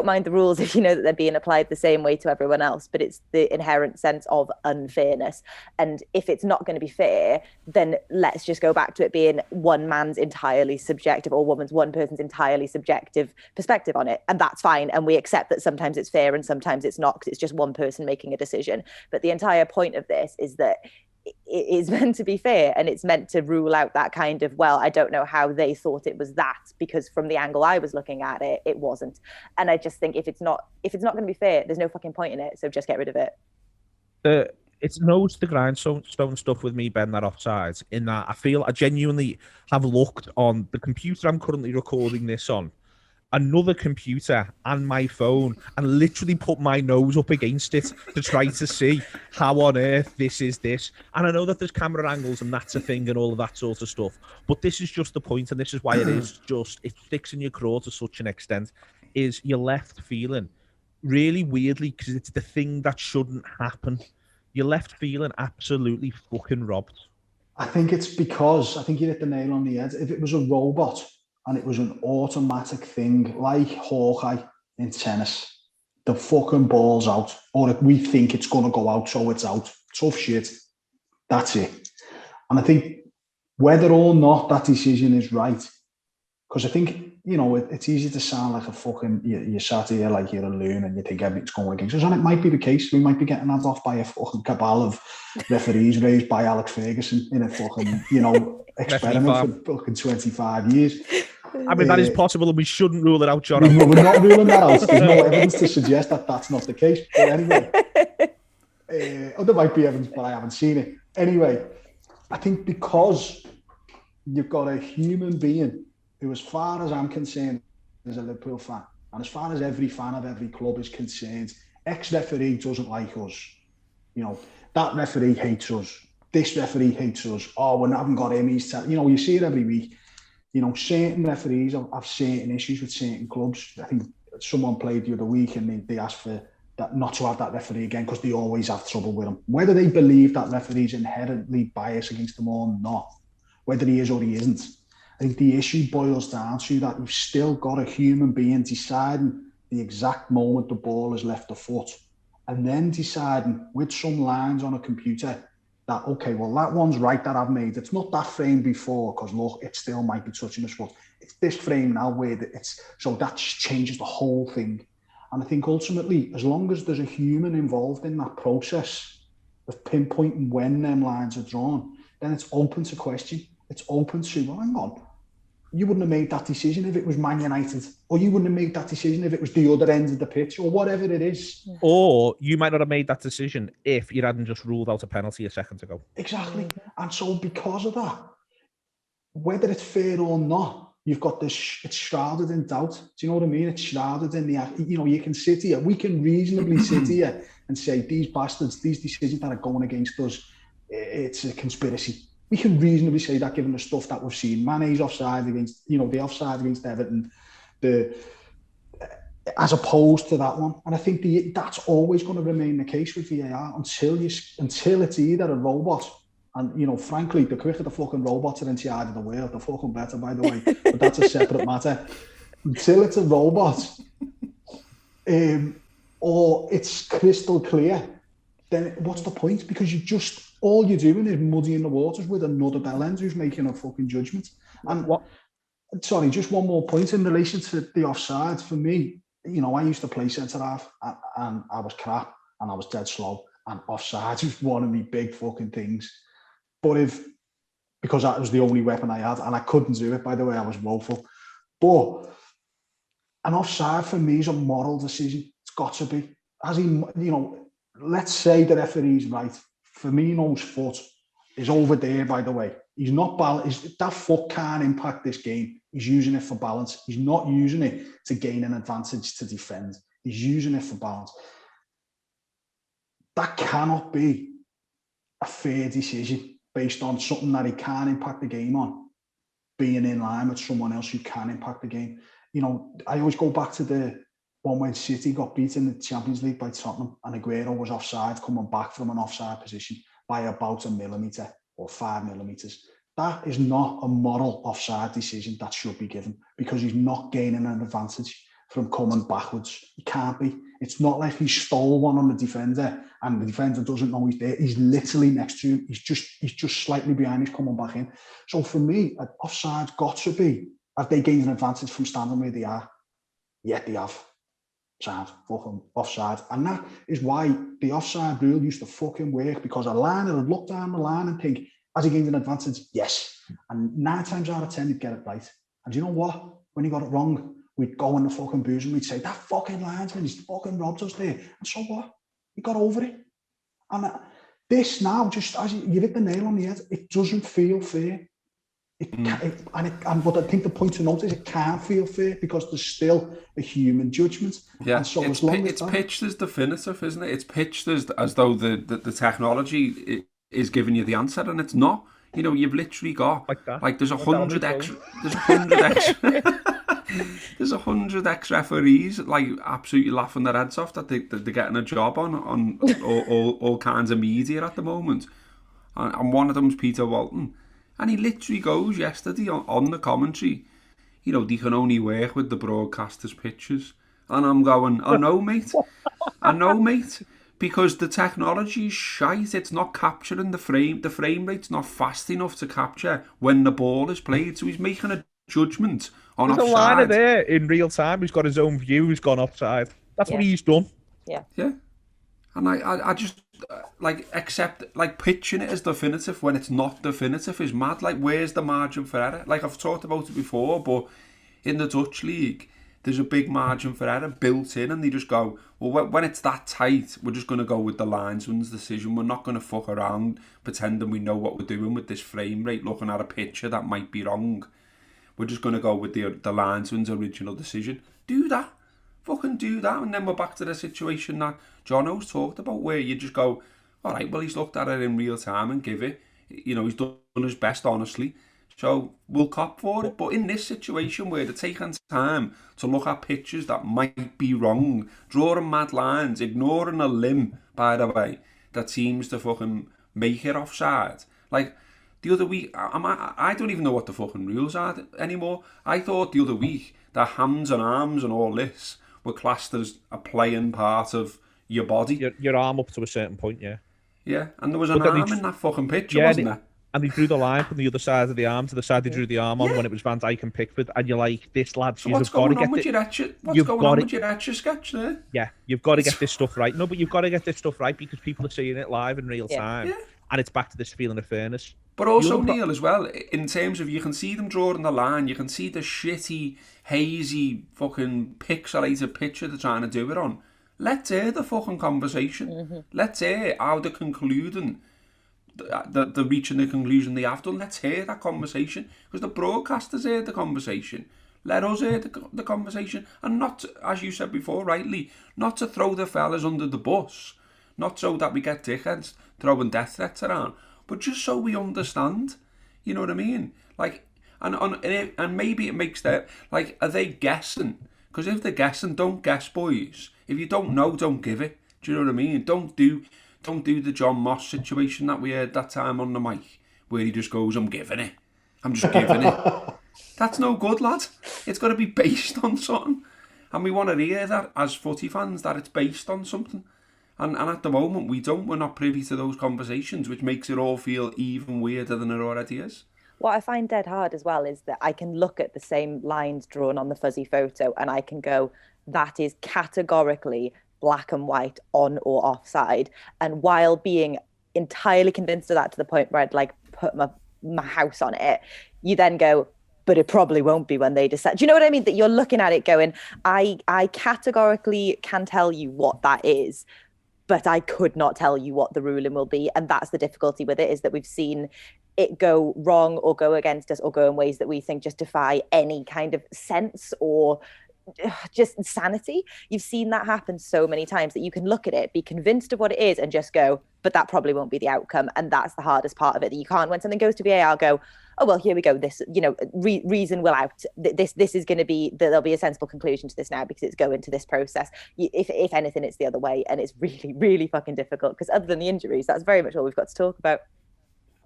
mind the rules if you know that they're being applied the same way to everyone else, but it's the inherent sense of unfairness. And if it's not going to be fair, then let's just go back to it being one man's entirely subjective, or one person's entirely subjective perspective on it. And that's fine. And we accept that sometimes it's fair and sometimes it's not, because it's just one person making a decision. But the entire point of this is that it is meant to be fair, and it's meant to rule out that kind of, well, I don't know how they thought it was that, because from the angle I was looking at it, it wasn't. And I just think if it's not going to be fair, there's no fucking point in it. So just get rid of it. It's nose to grindstone stuff with me, Ben, that offside, in that I genuinely have looked on the computer I'm currently recording this on, another computer and my phone and literally put my nose up against it to try to see how on earth this is this. And I know that there's camera angles and that's a thing and all of that sort of stuff, but this is just the point, and this is why it sticks in your craw to such an extent, is you're left feeling really weirdly, because it's the thing that shouldn't happen. You're left feeling absolutely fucking robbed. I think it's because, I think you hit the nail on the head. If it was a robot and it was an automatic thing, like Hawkeye in tennis, the fucking ball's out, or if we think it's going to go out, so it's out. Tough shit. That's it. And I think whether or not that decision is right, because I think, you know, it's easy to sound like a fucking, you sat here like you're a loon and you think everything's going against us. And it might be the case. We might be getting had off by a fucking cabal of referees raised by Alex Ferguson in a fucking, you know, experiment for fucking 25 years. I mean, that is possible and we shouldn't rule it out, John. We're not ruling that out. There's no evidence to suggest that that's not the case. But anyway, there might be evidence, but I haven't seen it. Anyway, I think because you've got a human being who, as far as I'm concerned, is a Liverpool fan, and as far as every fan of every club is concerned, ex-referee doesn't like us. You know, that referee hates us. This referee hates us. Oh, we haven't got him. You know, you see it every week. You know, certain referees have certain issues with certain clubs. I think someone played the other week and they asked for that not to have that referee again because they always have trouble with him. Whether they believe that referee's inherently biased against them or not, whether he is or he isn't, I think the issue boils down to that you've still got a human being deciding the exact moment the ball has left the foot, and then deciding with some lines on a computer that, okay, well, that one's right that I've made. It's not that frame before, because look, it still might be touching the foot. It's this frame now where it's, so that changes the whole thing. And I think ultimately, as long as there's a human involved in that process of pinpointing when them lines are drawn, then it's open to question. It's open to, well, hang on, you wouldn't have made that decision if it was Man United, or you wouldn't have made that decision if it was the other end of the pitch, or whatever it is. Or you might not have made that decision if you hadn't just ruled out a penalty a second ago. Exactly. And so because of that, whether it's fair or not, you've got this, it's shrouded in doubt. Do you know what I mean? It's shrouded in the, you know, you can sit here, we can reasonably sit here and say, these bastards, these decisions that are going against us, it's a conspiracy. We can reasonably say that given the stuff that we've seen. Mane's offside against, you know, the offside against Everton, as opposed to that one. And I think that's always going to remain the case with VAR until it's either a robot. And, you know, frankly, the quicker the fucking robots are in charge of the world, the fucking better, by the way. But that's a separate matter. Until it's a robot, or it's crystal clear, then what's the point? Because all you're doing is muddying the waters with another bellend who's making a fucking judgment. And sorry, just one more point in relation to the offside. For me, you know, I used to play centre half and I was crap and I was dead slow, and offside was one of my big fucking things. But because that was the only weapon I had and I couldn't do it, by the way, I was woeful. But an offside for me is a moral decision. It's got to be. You know, let's say the referee's right. Firmino's foot is over there, by the way. He's not balanced. That foot can't impact this game. He's using it for balance. He's not using it to gain an advantage to defend. He's using it for balance. That cannot be a fair decision based on something that he can't impact the game on, being in line with someone else who can impact the game. You know, I always go back to the one when City got beaten in the Champions League by Tottenham and Aguero was offside coming back from an offside position by about 1 millimetre or 5 millimetres. That is not a moral offside decision that should be given, because he's not gaining an advantage from coming backwards. He can't be. It's not like he stole one on the defender and the defender doesn't know he's there. He's literally next to him. He's just slightly behind. He's coming back in. So for me, offside's got to be, have they gained an advantage from standing where they are? Yeah, they have. Fucking offside. And that is why the offside rule used to fucking work, because a liner would look down the line and think, has he gained an advantage? Yes. And 9 times out of 10, he'd get it right. And you know what? When he got it wrong, we'd go in the fucking booze and we'd say, that fucking linesman, he's fucking robbed us there. And so what? He got over it. And this now, just as you hit the nail on the head, it doesn't feel fair. But I think the point to note is it can't feel fair because there's still a human judgment. Yeah, and so it's pitched as definitive, isn't it? It's pitched as though the technology is giving you the answer, and it's not. You know, you've literally got like there's 100 extra, there's 100 ex-referees like absolutely laughing their heads off that they're getting a job on all kinds of media at the moment, and one of them's Peter Walton. And he literally goes yesterday on the commentary, you know, they can only work with the broadcasters' pictures. And I'm going, I know, mate. Because the technology's shite. It's not capturing the frame. The frame rate's not fast enough to capture when the ball is played. So he's making a judgment on offside. There's a liner there in real time who's got his own view, who's gone offside. That's what he's done. Yeah. And I just accept pitching it as definitive when it's not definitive is mad. Like, where's the margin for error? Like, I've talked about it before, but in the Dutch league, there's a big margin for error built in, and they just go, well, when it's that tight, we're just going to go with the linesman's decision. We're not going to fuck around pretending we know what we're doing with this frame rate, looking at a picture that might be wrong. We're just going to go with the linesman's original decision. Do that. Fucking do that, and then we're back to the situation that Jono's talked about, where you just go, all right, well, he's looked at it in real time and give it. You know, he's done his best, honestly. So we'll cop for it. But in this situation where they're taking time to look at pictures that might be wrong, drawing mad lines, ignoring a limb, by the way, that seems to fucking make it offside. Like, the other week, I don't even know what the fucking rules are anymore. I thought the other week that hands and arms and all this were classed as a playing part of your body. Your arm up to a certain point, yeah. Yeah, and there was an arm in that fucking picture, wasn't there? And they drew the line from the other side of the arm to the side they drew the arm on when it was Van Dijk and Pickford, and you're like, this lad, so what's going on with your etch sketch there? Yeah, you've got to get this stuff right. No, but you've got to get this stuff right because people are seeing it live in real time, and it's back to this feeling of fairness. But also, Neil, as well, in terms of you can see them drawing the line, you can see the shitty, hazy, fucking pixelated picture they're trying to do it on. Let's hear the fucking conversation. Mm-hmm. Let's hear how they're concluding, the reaching the conclusion they have done. Let's hear that conversation. Because the broadcasters heard the conversation. Let us hear the conversation. And not, as you said before, rightly, not to throw the fellas under the bus. Not so that we get dickheads throwing death threats around. But just so we understand. You know what I mean? Like, and maybe it makes that, like, are they guessing? Because if they're guessing, don't guess, boys. If you don't know, don't give it. Do you know what I mean? Don't do the John Moss situation that we heard that time on the mic, where he just goes, I'm giving it. I'm just giving it. That's no good, lad. It's got to be based on something. And we want to hear that as footy fans, that it's based on something. And at the moment, we're not privy to those conversations, which makes it all feel even weirder than it already is. What I find dead hard as well is that I can look at the same lines drawn on the fuzzy photo and I can go, that is categorically black and white, on or offside. And while being entirely convinced of that to the point where I'd like put my house on it, you then go, but it probably won't be when they decide. Do you know what I mean? That you're looking at it going, I categorically can tell you what that is, but I could not tell you what the ruling will be. And that's the difficulty with it, is that we've seen it go wrong or go against us or go in ways that we think just defy any kind of sense or just sanity. You've seen that happen so many times that you can look at it, be convinced of what it is and just go, but that probably won't be the outcome. And that's the hardest part of it, that you can't, when something goes to VAR, go, oh, well, here we go. This, reason will out. This is going to be, there'll be a sensible conclusion to this now because it's going to this process. If anything, it's the other way. And it's really, really fucking difficult because other than the injuries, that's very much all we've got to talk about.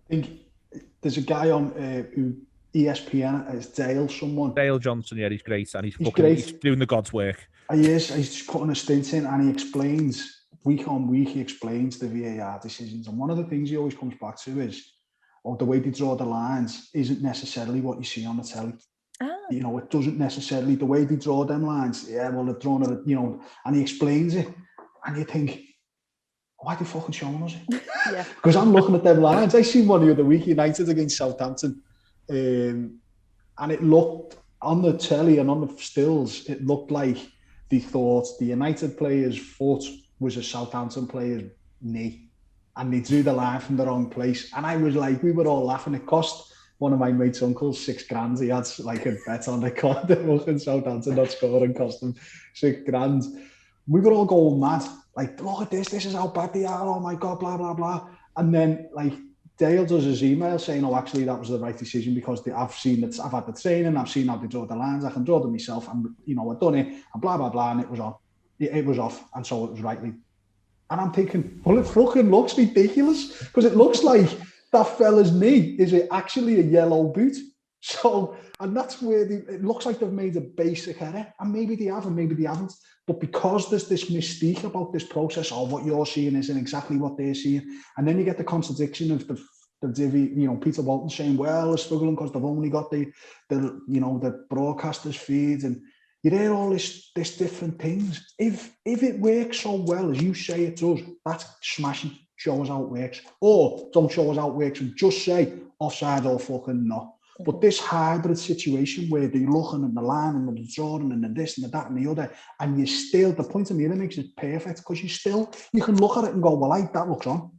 I think there's a guy on who ESPN, it's Dale Johnson, yeah, he's great, and he's doing the God's work. He is. He's just putting a stint in, and he explains week on week. He explains the VAR decisions, and one of the things he always comes back to is, the way they draw the lines isn't necessarily what you see on the telly. It doesn't necessarily, the way they draw them lines. Yeah, well, they're drawn it, and he explains it, and you think, why are they fucking showing us it? Yeah. Because I'm looking at them lines. I seen one the other week, United against Southampton. And it looked on the telly and on the stills, it looked like they thought the United player's foot was a Southampton player's knee, and they drew the line from the wrong place. And I was like, we were all laughing. It cost one of my mate's uncles, £6,000. He had like a bet on the card in Southampton not scoring, cost him £6,000. We were all going mad. Like, look at this is how bad they are. Oh my God, blah, blah, blah. And then like Dale does his email saying, oh, actually that was the right decision because I've seen it, I've had the training, I've seen how they draw the lines, I can draw them myself, and I've done it, and blah, blah, blah, and it was on. It was off, and so it was rightly. And I'm thinking, well, it fucking looks ridiculous because it looks like that fella's knee is actually a yellow boot. So, and that's where it looks like they've made a basic error, and maybe they have and maybe they haven't. But because there's this mystique about this process, what you're seeing isn't exactly what they're seeing, and then you get the contradiction of the divvy, Peter Walton saying, well, they're struggling because they've only got the broadcasters' feeds, and you hear all this different things. If it works so well as you say it does, that's smashing. Show us how it works. Or don't show us how it works and just say offside or fucking not. But this hybrid situation where they're looking at the line and the drawing and the this and the that and the other, and you still, the point of me that makes it perfect because you can look at it and go, well, that looks on.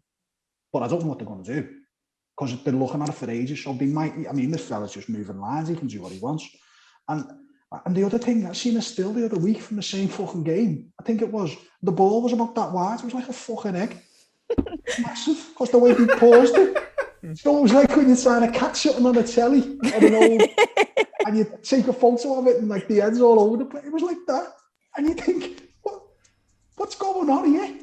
But I don't know what they're going to do because they're looking at it for ages. So they might, this fella's just moving lines. He can do what he wants. And the other thing, I seen a still the other week from the same fucking game. I think it was, the ball was about that wide. It was like a fucking egg. Massive, because the way he paused it. So it was like when you're trying to catch something on a telly, I don't know, and you take a photo of it and like the head's all over the place. It was like that. And you think, what's going on here?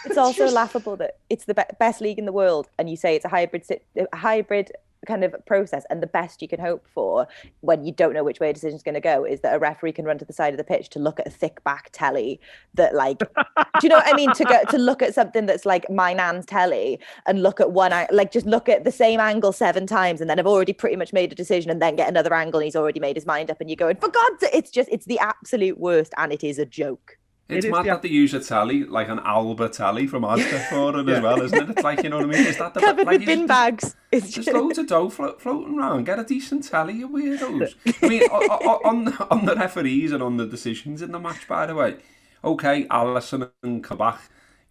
It's also just laughable that it's the best league in the world and you say it's a hybrid kind of process, and the best you can hope for when you don't know which way a decision's going to go is that a referee can run to the side of the pitch to look at a thick back telly that like do you know what I mean, to look at something that's like my nan's telly and look at just look at the same angle 7 times and then have already pretty much made a decision and then get another angle and he's already made his mind up and you're going, for God's sake, it's the absolute worst and it is a joke. It's mad that they use a telly, like an Alba telly from Asda for it as well, isn't it? It's like, you know what I mean? Is that covered with bin bags. There's loads of dough floating around. Get a decent telly, you weirdos. I mean, on the referees and on the decisions in the match, by the way. Okay, Alisson and Kabak,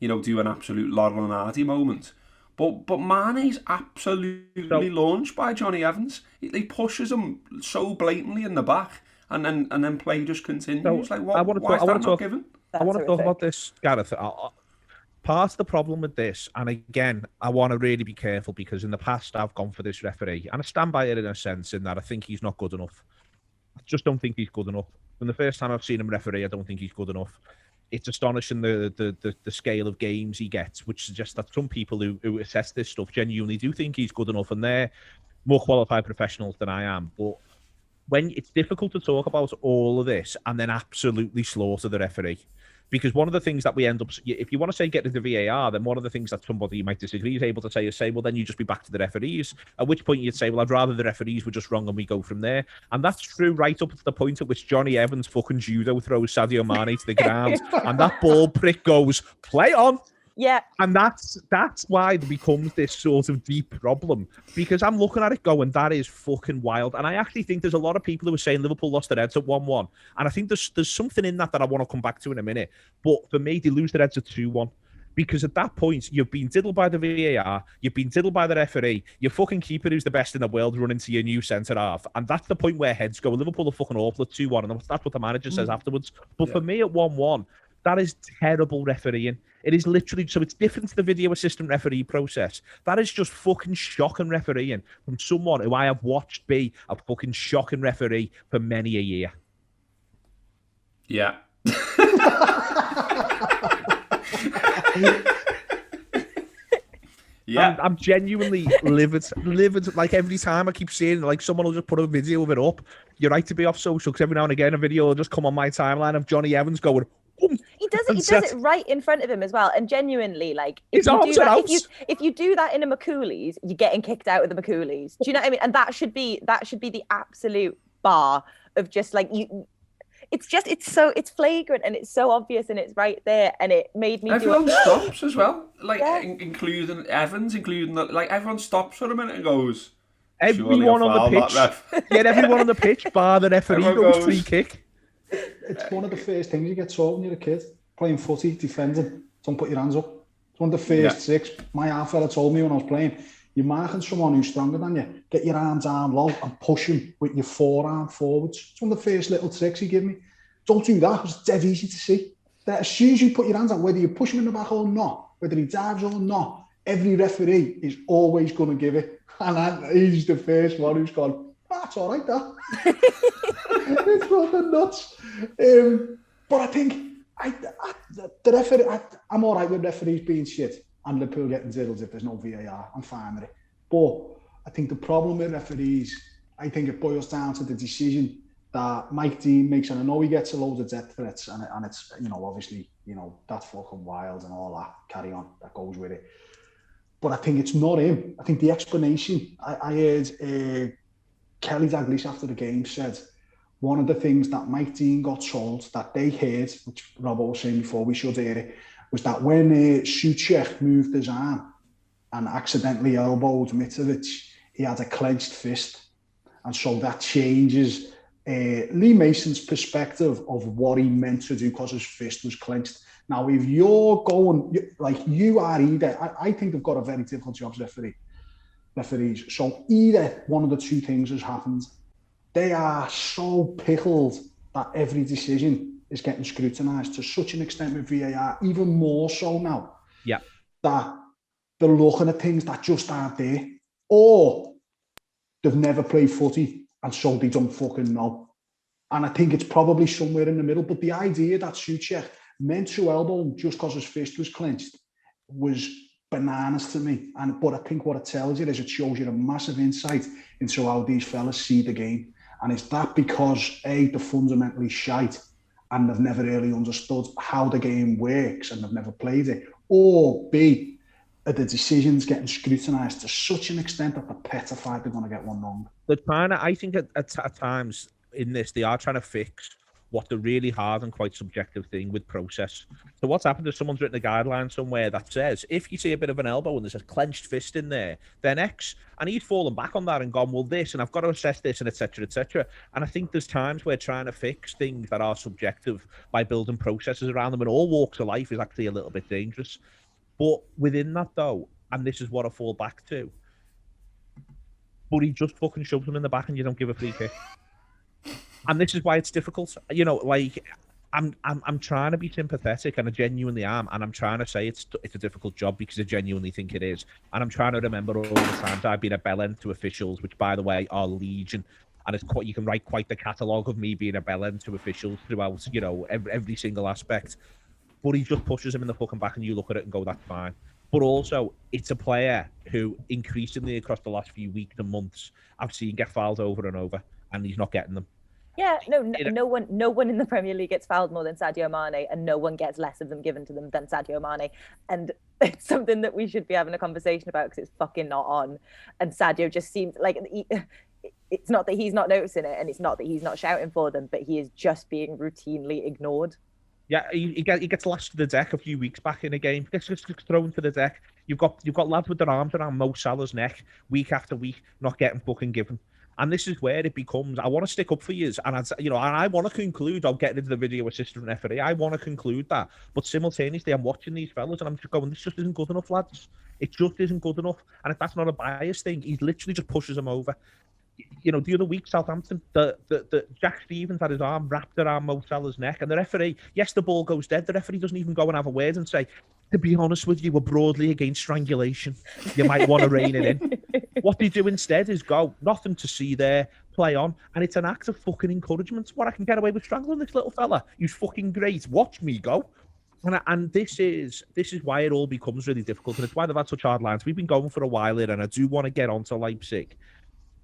do an absolute Laurel and Hardy moment. But Mane's absolutely launched by Johnny Evans. He pushes him so blatantly in the back. And then play just continues. So, like, why is that not given? I want to talk about this, Gareth. Part of the problem with this, and again, I want to really be careful because in the past I've gone for this referee, and I stand by it in a sense in that I think he's not good enough. I just don't think he's good enough. From the first time I've seen him referee, I don't think he's good enough. It's astonishing the scale of games he gets, which suggests that some people who assess this stuff genuinely do think he's good enough, and they're more qualified professionals than I am. But when it's difficult to talk about all of this and then absolutely slaughter the referee. Because one of the things that we end up, if you want to say get rid of the VAR, then one of the things that somebody might disagree is able to say, well, then you just be back to the referees. At which point you'd say, well, I'd rather the referees were just wrong and we go from there. And that's true right up to the point at which Johnny Evans fucking judo throws Sadio Mane to the ground and that ball prick goes, play on. Yeah. And that's why it becomes this sort of deep problem. Because I'm looking at it going, that is fucking wild. And I actually think there's a lot of people who are saying Liverpool lost their heads at 1-1. And I think there's something in that I want to come back to in a minute. But for me, they lose their heads at 2-1. Because at that point, you've been diddled by the VAR, you've been diddled by the referee, your fucking keeper who's the best in the world running to your new centre-half. And that's the point where heads go, Liverpool are fucking awful at 2-1. And that's what the manager says afterwards. But for me at 1-1, that is terrible refereeing. It is literally, so it's different to the video assistant referee process. That is just fucking shocking refereeing from someone who I have watched be a fucking shocking referee for many a year. Yeah. Yeah. I'm genuinely livid. Like every time I keep seeing, like someone will just put a video of it up. You're right to be off social because every now and again a video will just come on my timeline of Johnny Evans going, he does it right in front of him as well, and genuinely, like if you do that in a McCooley's, you're getting kicked out of the McCooley's. Do you know what I mean? And that should be the absolute bar of just like you. It's flagrant and it's so obvious and it's right there, and it made me. Everyone stops as well, like including Evans, like everyone stops for a minute and goes. Everyone on the pitch, everyone on the pitch, bar the referee goes free kick. It's one of the first things you get taught when you're a kid. Playing footy, defending, don't put your hands up. It's one of the first 6. My half fella told me when I was playing, You're marking someone who's stronger than you. Get your arms down low and push him with your forearm forwards. It's one of the first little tricks he gave me. Don't do that, because it's dead easy to see. That as soon as you put your hands out, whether you push him in the back or not, whether he dives or not, every referee is always going to give it. And he's the first one who's gone, that's all right, that. It's fucking nuts. But I think the referee, I'm all right with referees being shit and Liverpool getting zeros if there's no VAR. I'm fine with it. But I think the problem with referees, I think it boils down to the decision that Mike Dean makes. And I know he gets a load of death threats, and it's, you know, obviously, you know, that's fucking wild and all that, carry on, that goes with it. But I think it's not him. I think the explanation, I heard Kelly Dalglish after the game said, one of the things that Mike Dean got told that they heard, which Robert was saying before, we should hear it, was that when Souček moved his arm and accidentally elbowed Mitrovic, he had a clenched fist. And so that changes Lee Mason's perspective of what he meant to do because his fist was clenched. Now, if you're going, like you are either, I think they've got a very difficult job as referees. So either one of the two things has happened. They are so pickled that every decision is getting scrutinised to such an extent with VAR, even more so now. Yeah. That they're looking at things that just aren't there. Or they've never played footy and so they don't fucking know. And I think it's probably somewhere in the middle. But the idea that Souček meant to elbow him just because his fist was clenched was bananas to me. But I think what it tells you is it shows you a massive insight into how these fellas see the game. And is that because A, they're fundamentally shite and they've never really understood how the game works and they've never played it? Or B, are the decisions getting scrutinised to such an extent that they're petrified they're going to get one wrong? They're trying to, I think at times in this, they are trying to fix what the really hard and quite subjective thing with process. So what's happened is someone's written a guideline somewhere that says, if you see a bit of an elbow and there's a clenched fist in there, then X. And he's fallen back on that and gone, well, this, and I've got to assess this, and et cetera, et cetera. And I think there's times where trying to fix things that are subjective by building processes around them in all walks of life is actually a little bit dangerous. But within that, though, and this is what I fall back to, but he just fucking shoves them in the back and you don't give a free kick. And this is why it's difficult. You know, like, I'm trying to be sympathetic, and I genuinely am, and I'm trying to say it's a difficult job because I genuinely think it is. And I'm trying to remember all the times I've been a bellend to officials, which, by the way, are legion. And it's quite, you can write quite the catalogue of me being a bellend to officials throughout, you know, every single aspect. But he just pushes him in the fucking back, and you look at it and go, that's fine. But also, it's a player who increasingly across the last few weeks and months I've seen get fouled over and over, and he's not getting them. Yeah, no one in the Premier League gets fouled more than Sadio Mane, and no one gets less of them given to them than Sadio Mane. And it's something that we should be having a conversation about because it's fucking not on. And Sadio just seems like it's not that he's not noticing it, and it's not that he's not shouting for them, but he is just being routinely ignored. Yeah, he gets lashed to the deck a few weeks back in a game. Gets thrown to the deck. You've got lads with their arms around Mo Salah's neck week after week, not getting fucking given. And this is where it becomes, I want to stick up for you, and I want to conclude, I'll get into the video assistant referee, I want to conclude that. But simultaneously, I'm watching these fellas and I'm just going, this just isn't good enough, lads. It just isn't good enough. And if that's not a bias thing, he literally just pushes them over. You know, the other week, Southampton, the Jack Stevens had his arm wrapped around Mo Salah's neck, and the referee, yes, the ball goes dead. The referee doesn't even go and have a word and say, to be honest with you, we're broadly against strangulation. You might want to rein it in. What they do instead is go, nothing to see there, play on, and it's an act of fucking encouragement. What, I can get away with strangling this little fella? He's fucking great. Watch me go. And this is why it all becomes really difficult, and it's why they've had such hard lines. We've been going for a while here, and I do want to get on to Leipzig.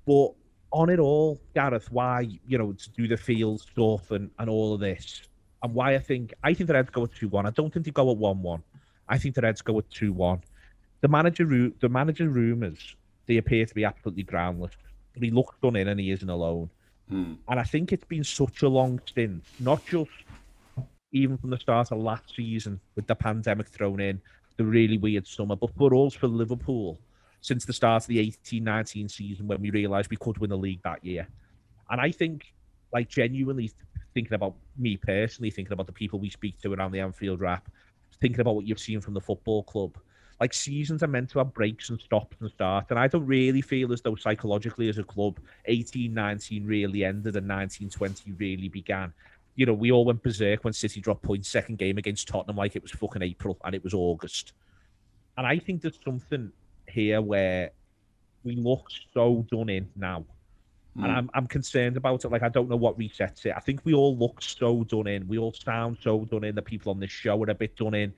But on it all, Gareth, why, you know, to do the field stuff and all of this, and why I think the Reds go at 2-1. I don't think they go at 1-1. I think the Reds go at 2-1. The manager rumours, they appear to be absolutely groundless. But he looks done in and he isn't alone. And I think it's been such a long stint, not just even from the start of last season with the pandemic thrown in, the really weird summer, but for us, for Liverpool, since the start of the 18-19 season when we realised we could win the league that year. And I think, like, genuinely thinking about me personally, thinking about the people we speak to around the Anfield Wrap, thinking about what you've seen from the football club, Like, seasons are meant to have breaks and stops and starts, and I don't really feel as though psychologically as a club, 18-19 really ended and 19-20 really began. You know, we all went berserk when City dropped points second game against Tottenham like it was fucking April and it was August. And I think there's something here where we look so done in now. And I'm concerned about it. Like, I don't know what resets it. I think we all look so done in. We all sound so done in. The people on this show are a bit done in.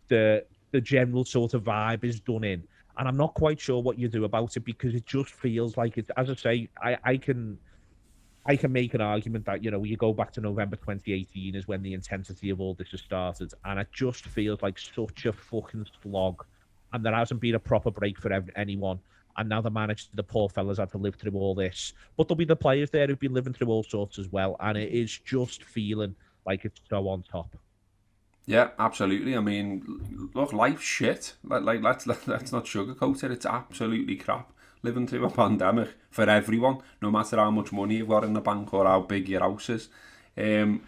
The general sort of vibe is done in. And I'm not quite sure what you do about it, because it just feels like it's, as I say, I can make an argument that, you know, you go back to November 2018 is when the intensity of all this has started. And it just feels like such a fucking slog. And there hasn't been a proper break for anyone. And now the poor fellas had to live through all this. But there'll be the players there who've been living through all sorts as well. And it is just feeling like it's so on top. Yeah, absolutely. I mean, look, life's shit. Like let's not sugarcoat it. It's absolutely crap. Living through a pandemic for everyone, no matter how much money you've got in the bank or how big your house is. And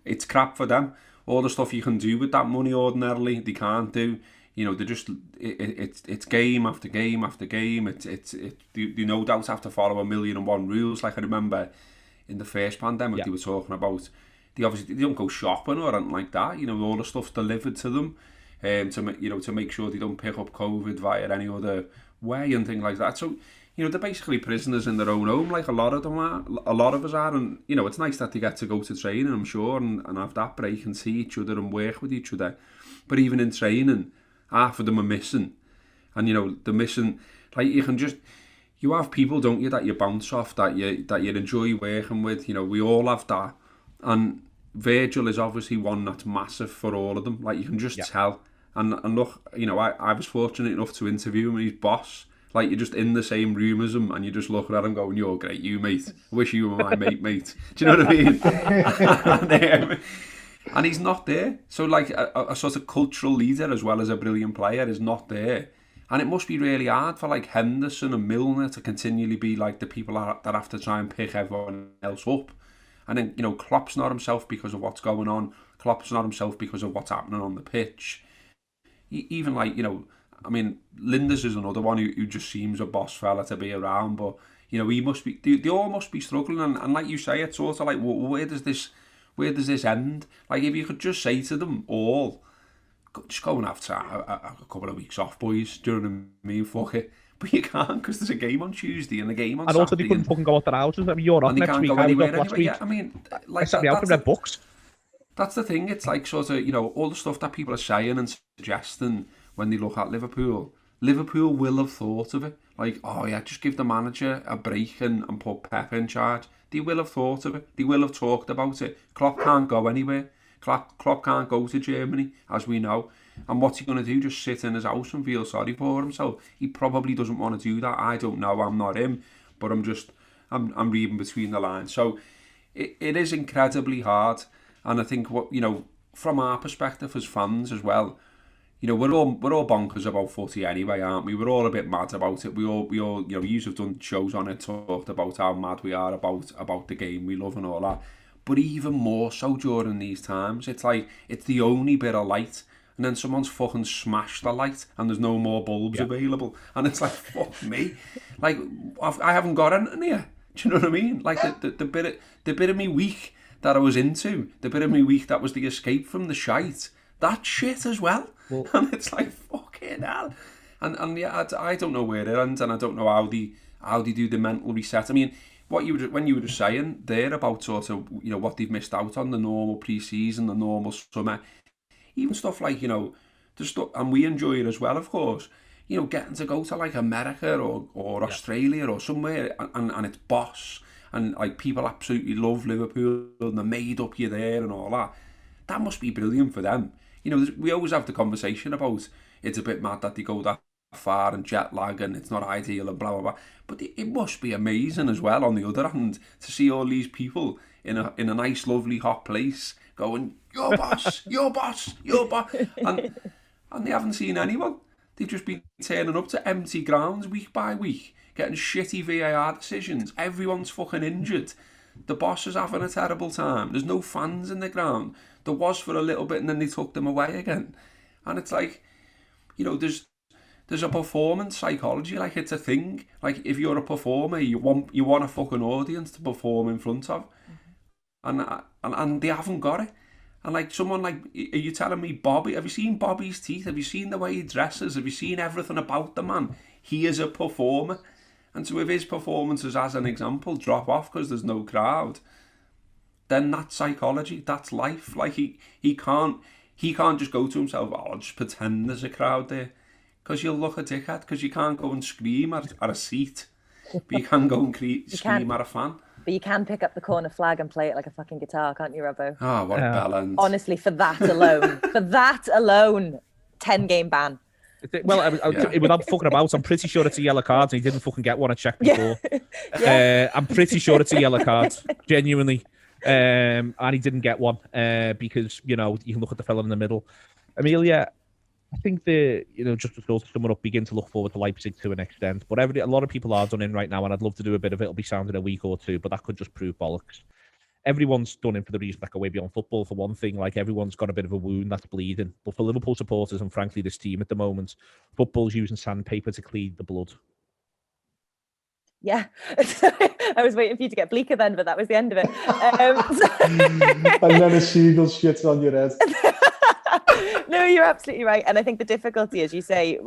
it's crap for them. All the stuff you can do with that money ordinarily, they can't do. You know, they just it's game after game after game. They no doubt have to follow 1,000,001 rules. Like, I remember in the first pandemic, they were talking about they don't go shopping or anything like that. You know, all the stuff's delivered to them, to make sure they don't pick up COVID via any other way and things like that. So, you know, they're basically prisoners in their own home, like a lot of them are. A lot of us are, and you know, it's nice that they get to go to training, I'm sure, and have that break and see each other and work with each other. But even in training, half of them are missing, and you know, they're missing. Like, you have people, don't you, that you bounce off, that you enjoy working with. You know, we all have that, and Virgil is obviously one that's massive for all of them. Like, you can just tell. And look, you know, I was fortunate enough to interview him and his boss. Like, you're just in the same room as him, and you're just looking at him going, "You're great, you mate. I wish you were my mate." Do you know what I mean? And he's not there. So, like, a sort of cultural leader as well as a brilliant player is not there. And it must be really hard for, like, Henderson and Milner to continually be, like, the people that have to try and pick everyone else up. And then, you know, Klopp's not himself because of what's going on. Klopp's not himself because of what's happening on the pitch. Even, like, you know, I mean, Linders is another one who just seems a boss fella to be around. But, you know, he must be, they all must be struggling. And like you say, it's sort of like, well, where does this end? Like, if you could just say to them all, just go and have a couple of weeks off, boys. Do you know what I mean? Fuck it. But you can't, because there's a game on Tuesday and a game on Saturday. And also, they couldn't fucking go out their houses. I mean, you're off next week. Go anywhere, last week. Yeah, I mean, like, I sat me out and read books. That's the thing. It's like, sort of, you know, all the stuff that people are saying and suggesting when they look at Liverpool. Liverpool will have thought of it. Like, oh yeah, just give the manager a break and put Pep in charge. They will have thought of it. They will have talked about it. Klopp can't go anywhere. Klopp can't go to Germany, as we know. And what's he going to do? Just sit in his house and feel sorry for himself? He probably doesn't want to do that. I don't know. I'm not him. But I'm reading between the lines. So it is incredibly hard. And I think, what, you know, from our perspective as fans as well, you know, we're all bonkers about footy anyway, aren't we? We're all a bit mad about it. We all, you know, you have done shows on it, talked about how mad we are about the game we love and all that. But even more so during these times, it's like, it's the only bit of light, and then someone's fucking smashed the light and there's no more bulbs available, and it's like, fuck me, like, I haven't got anything here. Do you know what I mean? Like, the bit of me week that I was into, the bit of me week that was the escape from the shite, that shit as well. And it's like, fucking hell. And yeah, I don't know where it ends, and I don't know how they do the mental reset. I mean, when you were just saying there about sort of, you know, what they've missed out on, the normal pre-season, the normal summer, even stuff like, you know, the stuff, and we enjoy it as well, of course, you know, getting to go to like America or Australia or somewhere, and it's boss, and like people absolutely love Liverpool and they're made up you there and all that. That must be brilliant for them. You know, we always have the conversation about it's a bit mad that they go that far and jet lag and it's not ideal and blah blah blah, but it must be amazing as well on the other hand to see all these people in a nice lovely hot place going, your boss, your boss, your boss, and they haven't seen anyone. They've just been turning up to empty grounds week by week, getting shitty VAR decisions. Everyone's fucking injured. The boss is having a terrible time. There's no fans in the ground. There was for a little bit and then they took them away again. And it's like, you know, there's a performance psychology, like it's a thing. Like if you're a performer, you want a fucking audience to perform in front of, and they haven't got it. And like someone like, are you telling me Bobby? Have you seen Bobby's teeth? Have you seen the way he dresses? Have you seen everything about the man? He is a performer. And so if his performances, as an example, drop off because there's no crowd, then that's psychology, that's life. Like he can't just go to himself, oh, I'll just pretend there's a crowd there. Because you'll look a dickhead, because you can't go and scream at a seat, but you can go and scream at a fan. But you can pick up the corner flag and play it like a fucking guitar, can't you, Robbo? Oh, what a bellend. Honestly, for that alone, 10-game ban. Well, without fucking about, I'm pretty sure it's a yellow card, and he didn't fucking get one. I checked before. Yeah. I'm pretty sure it's a yellow card, genuinely. And he didn't get one because, you know, you can look at the fella in the middle. Emilia, I think just to sum it up, begin to look forward to Leipzig to an extent. But a lot of people are done in right now, and I'd love to do a bit of it. It'll be sound in a week or two, but that could just prove bollocks. Everyone's done in for the reason that go way beyond football, for one thing. Like, everyone's got a bit of a wound that's bleeding. But for Liverpool supporters, and frankly this team at the moment, football's using sandpaper to clean the blood. Yeah, I was waiting for you to get bleaker then, but that was the end of it. And then a seagull shits on your head. No, you're absolutely right. And I think the difficulty, as you say,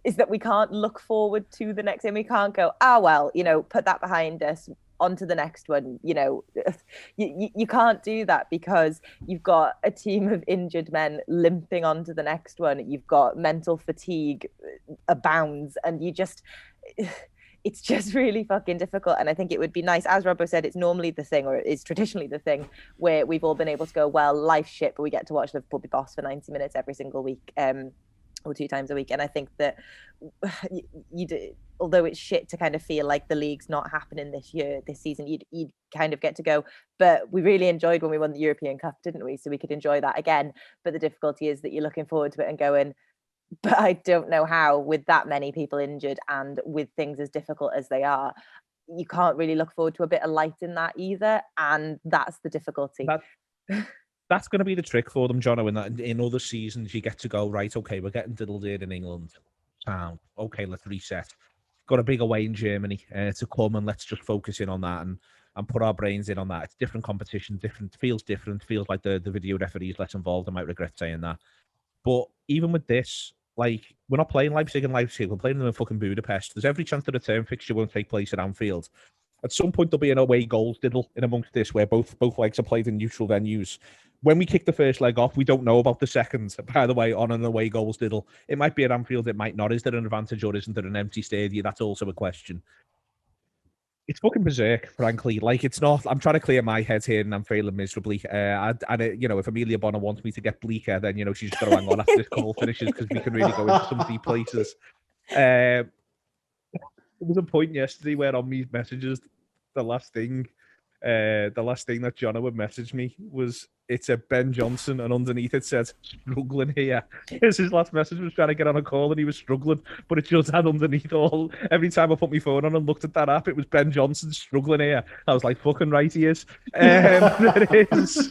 is that we can't look forward to the next game. We can't go, well, you know, put that behind us, on to the next one. You know, you can't do that because you've got a team of injured men limping on to the next one. You've got mental fatigue abounds, and it's just really fucking difficult. And I think it would be nice, as Robbo said, it's normally the thing, or it's traditionally the thing, where we've all been able to go, well, life's shit, but we get to watch Liverpool be boss for 90 minutes every single week, or 2 times a week. And I think that although it's shit to kind of feel like the league's not happening this season, you'd kind of get to go, but we really enjoyed when we won the European Cup, didn't we? So we could enjoy that again. But the difficulty is that you're looking forward to it and going, but I don't know how, with that many people injured and with things as difficult as they are, you can't really look forward to a bit of light in that either. And that's the difficulty. That's going to be the trick for them, Jono, in that in other seasons you get to go, right, okay, we're getting diddled in England. Sound. Okay, let's reset. Got a big away in Germany to come, and let's just focus in on that and put our brains in on that. It's different competition, feels like the video referee is less involved. I might regret saying that. But even with this, like, we're not playing Leipzig in Leipzig, we're playing them in fucking Budapest. There's every chance the return fixture won't take place at Anfield. At some point, there'll be an away goals diddle in amongst this, where both legs are played in neutral venues. When we kick the first leg off, we don't know about the second, by the way, on an away goals diddle. It might be at Anfield, it might not. Is there an advantage, or isn't there an empty stadium? That's also a question. It's fucking berserk, frankly. Like, it's not. I'm trying to clear my head here, and I'm failing miserably. If Emilia Bona wants me to get bleaker, then she's just got to hang on after this call finishes, because we can really go into some deep places. There was a point yesterday where on these messages, the last thing that Jono would message me was, it's a Ben Johnson, and underneath it said, struggling here. Because his last message was trying to get on a call and he was struggling, but it just had underneath every time I put my phone on and looked at that app, it was Ben Johnson struggling here. I was like, fucking right he is. It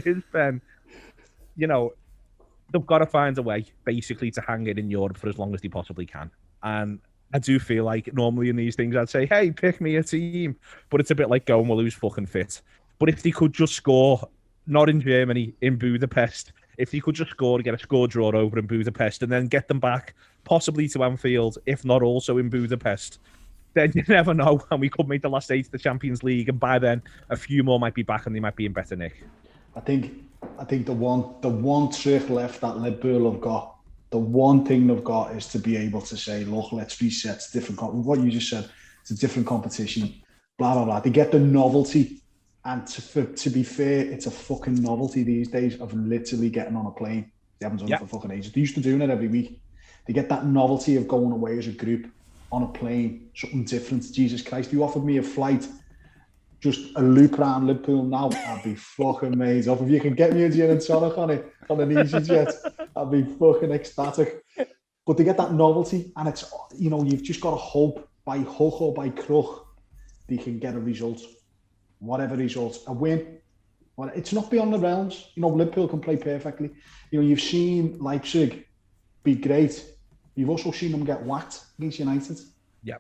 is Ben. They've got to find a way, basically, to hang it in Europe for as long as they possibly can. And I do feel like normally in these things I'd say, hey, pick me a team. But it's a bit like going, well, who's fucking fit? But if they could just score, not in Germany, in Budapest, if they could just score to get a score draw over in Budapest and then get them back, possibly to Anfield, if not also in Budapest, then you never know. And we could make the last 8 of the Champions League. And by then, a few more might be back and they might be in better nick. I think the one trick left that Liverpool have got, the one thing they've got is to be able to say, look, let's reset. It's different. What you just said, it's a different competition. Blah blah blah. They get the novelty, and to be fair, it's a fucking novelty these days of literally getting on a plane. They haven't done it for fucking ages. They used to doing it every week. They get that novelty of going away as a group on a plane, something different. Jesus Christ, you offered me a flight, just a loop around Liverpool now, I'd be fucking made up. If you can get me a gin and tonic on an EasyJet, I'd be fucking ecstatic. But they get that novelty, and it's, you've just got to hope by hook or by crook they can get a result, whatever result, a win. Well, it's not beyond the realms. Liverpool can play perfectly. You've seen Leipzig be great. You've also seen them get whacked against United. Yeah.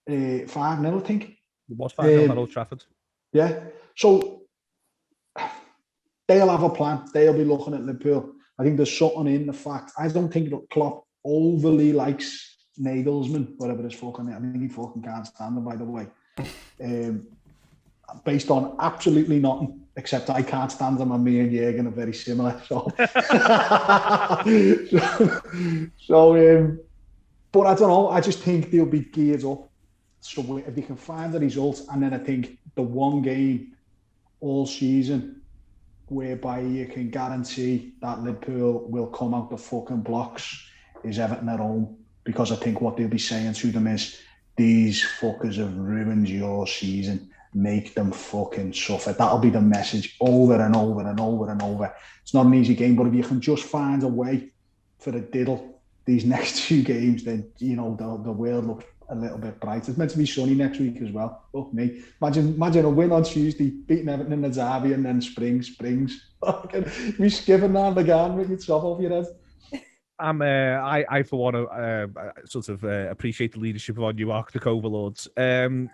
5-0, I think. It was 5-0 at Old Trafford. Yeah. So they'll have a plan. They'll be looking at Liverpool. I think there's something in the fact. I don't think that Klopp overly likes Nagelsmann, whatever his fucking name. I think he fucking can't stand him, by the way. Based on absolutely nothing, except I can't stand him, and me and Jurgen are very similar. So, but I don't know. I just think they'll be geared up. So if they can find the result, and then I think the one game all season whereby you can guarantee that Liverpool will come out the fucking blocks is Everton at home, because I think what they'll be saying to them is, these fuckers have ruined your season, make them fucking suffer. That'll be the message over and over and over and over. It's not an easy game, but if you can just find a way for a diddle these next 2 games, then the world looks a little bit bright. It's meant to be sunny next week as well. Fuck me. Imagine a win on Tuesday, beating Everton in the derby, and then springs. We skipping down the garden with your top off your head. I for one appreciate the leadership of our new Arctic overlords. Gareth,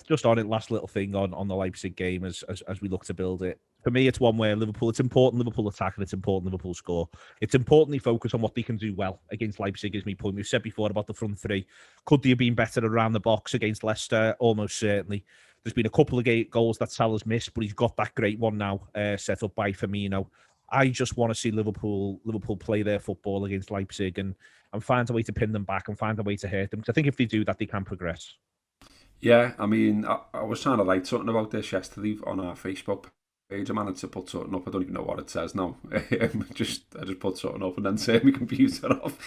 just on it, last little thing on the Leipzig game as we look to build it. For me, it's one where it's important Liverpool attack and it's important Liverpool score. It's important they focus on what they can do well against Leipzig, is my point. We've said before about the front three. Could they have been better around the box against Leicester? Almost certainly. There's been a couple of goals that Salah's missed, but he's got that great one now set up by Firmino. I just want to see Liverpool play their football against Leipzig and find a way to pin them back and find a way to hurt them. Because I think if they do that, they can progress. Yeah, I mean, I was trying to write something about this yesterday on our Facebook page. I managed to put something up. I don't even know what it says now. I just put something up and then turned my computer off.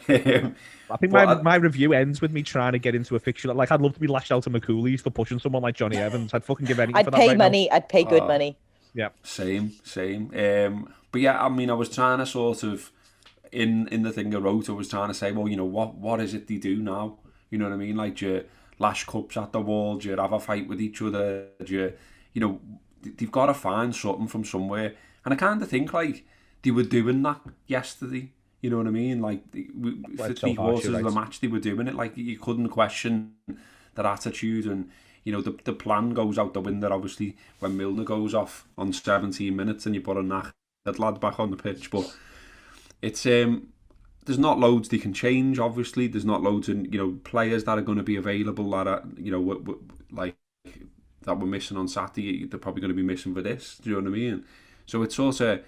I think my review ends with me trying to get into a fixture. Like, I'd love to be lashed out to McCooley's for pushing someone like Johnny Evans. I'd fucking give anything for that. I'd pay money. I'd pay good money. Yeah. Same. But yeah, I mean, I was trying to sort of, in the thing I wrote, I was trying to say, well, what is it they do now? You know what I mean? Like, do you lash cups at the wall? Do you have a fight with each other? They've got to find something from somewhere. And I kind of think, like, they were doing that yesterday. You know what I mean? Like, for 3/4 of the match, they were doing it. Like, you couldn't question their attitude. And, the plan goes out the window, obviously, when Milner goes off on 17 minutes and you put a knackered lad back on the pitch. But it's there's not loads they can change, obviously. There's not loads of players that are going to be available that are like that were missing on Saturday. They're probably going to be missing for this. Do you know what I mean? So it's sort of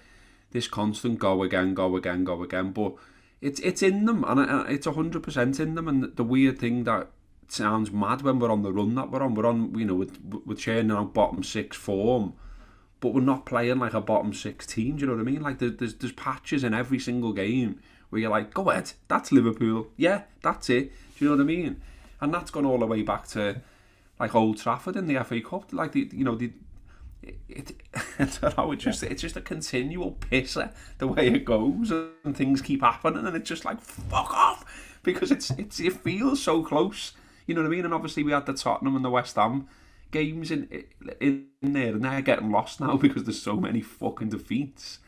this constant go again. But it's in them, and it's 100% in them. And the weird thing that sounds mad when we're on the run that we're on we're churning out bottom 6 form, but we're not playing like a bottom 6 team. Do you know what I mean? Like, there's patches in every single game where you're like, go ahead, that's Liverpool. Yeah, that's it. Do you know what I mean? And that's gone all the way back to like Old Trafford in the FA Cup. Like, it's just a continual pisser the way it goes, and things keep happening, and it's just like, fuck off, because it feels so close. You know what I mean? And obviously we had the Tottenham and the West Ham games in there, and they're getting lost now because there's so many fucking defeats.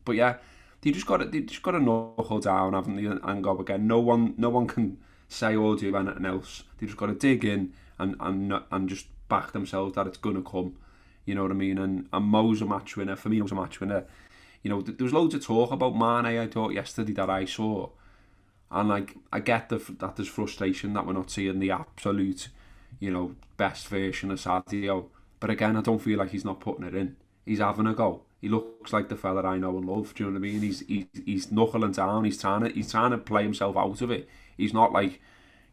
But yeah, they just got to knuckle down, haven't they, and go again. No one can say or do anything else. They just got to dig in and just back themselves that it's gonna come. You know what I mean? And Mo's a match winner. Firmino's a match winner. There was loads of talk about Mane, I thought, yesterday that I saw. And like, I get that there's frustration that we're not seeing the absolute, best version of Sadio. But again, I don't feel like he's not putting it in. He's having a go. He looks like the fella I know and love. Do you know what I mean? He's knuckling down. He's trying to play himself out of it. He's not like,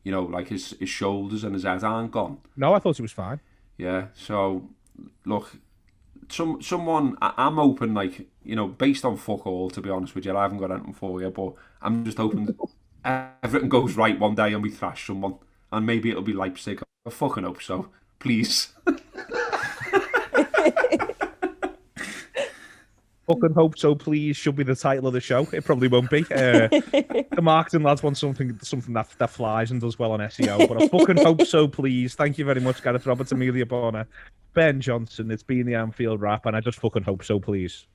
like his shoulders and his head aren't gone. No, I thought he was fine. Yeah. So look, someone I'm hoping, like, based on fuck all, to be honest with you, I haven't got anything for you, but I'm just hoping everything goes right one day and we thrash someone, and maybe it'll be Leipzig. I fucking hope so. Please. Fucking hope so, please, should be the title of the show. It probably won't be. The marketing lads want something that flies and does well on SEO, but I fucking hope so, please. Thank you very much, Gareth Roberts, Emilia, Bona, Ben Johnson. It's been the Anfield Wrap, and I just fucking hope so, please.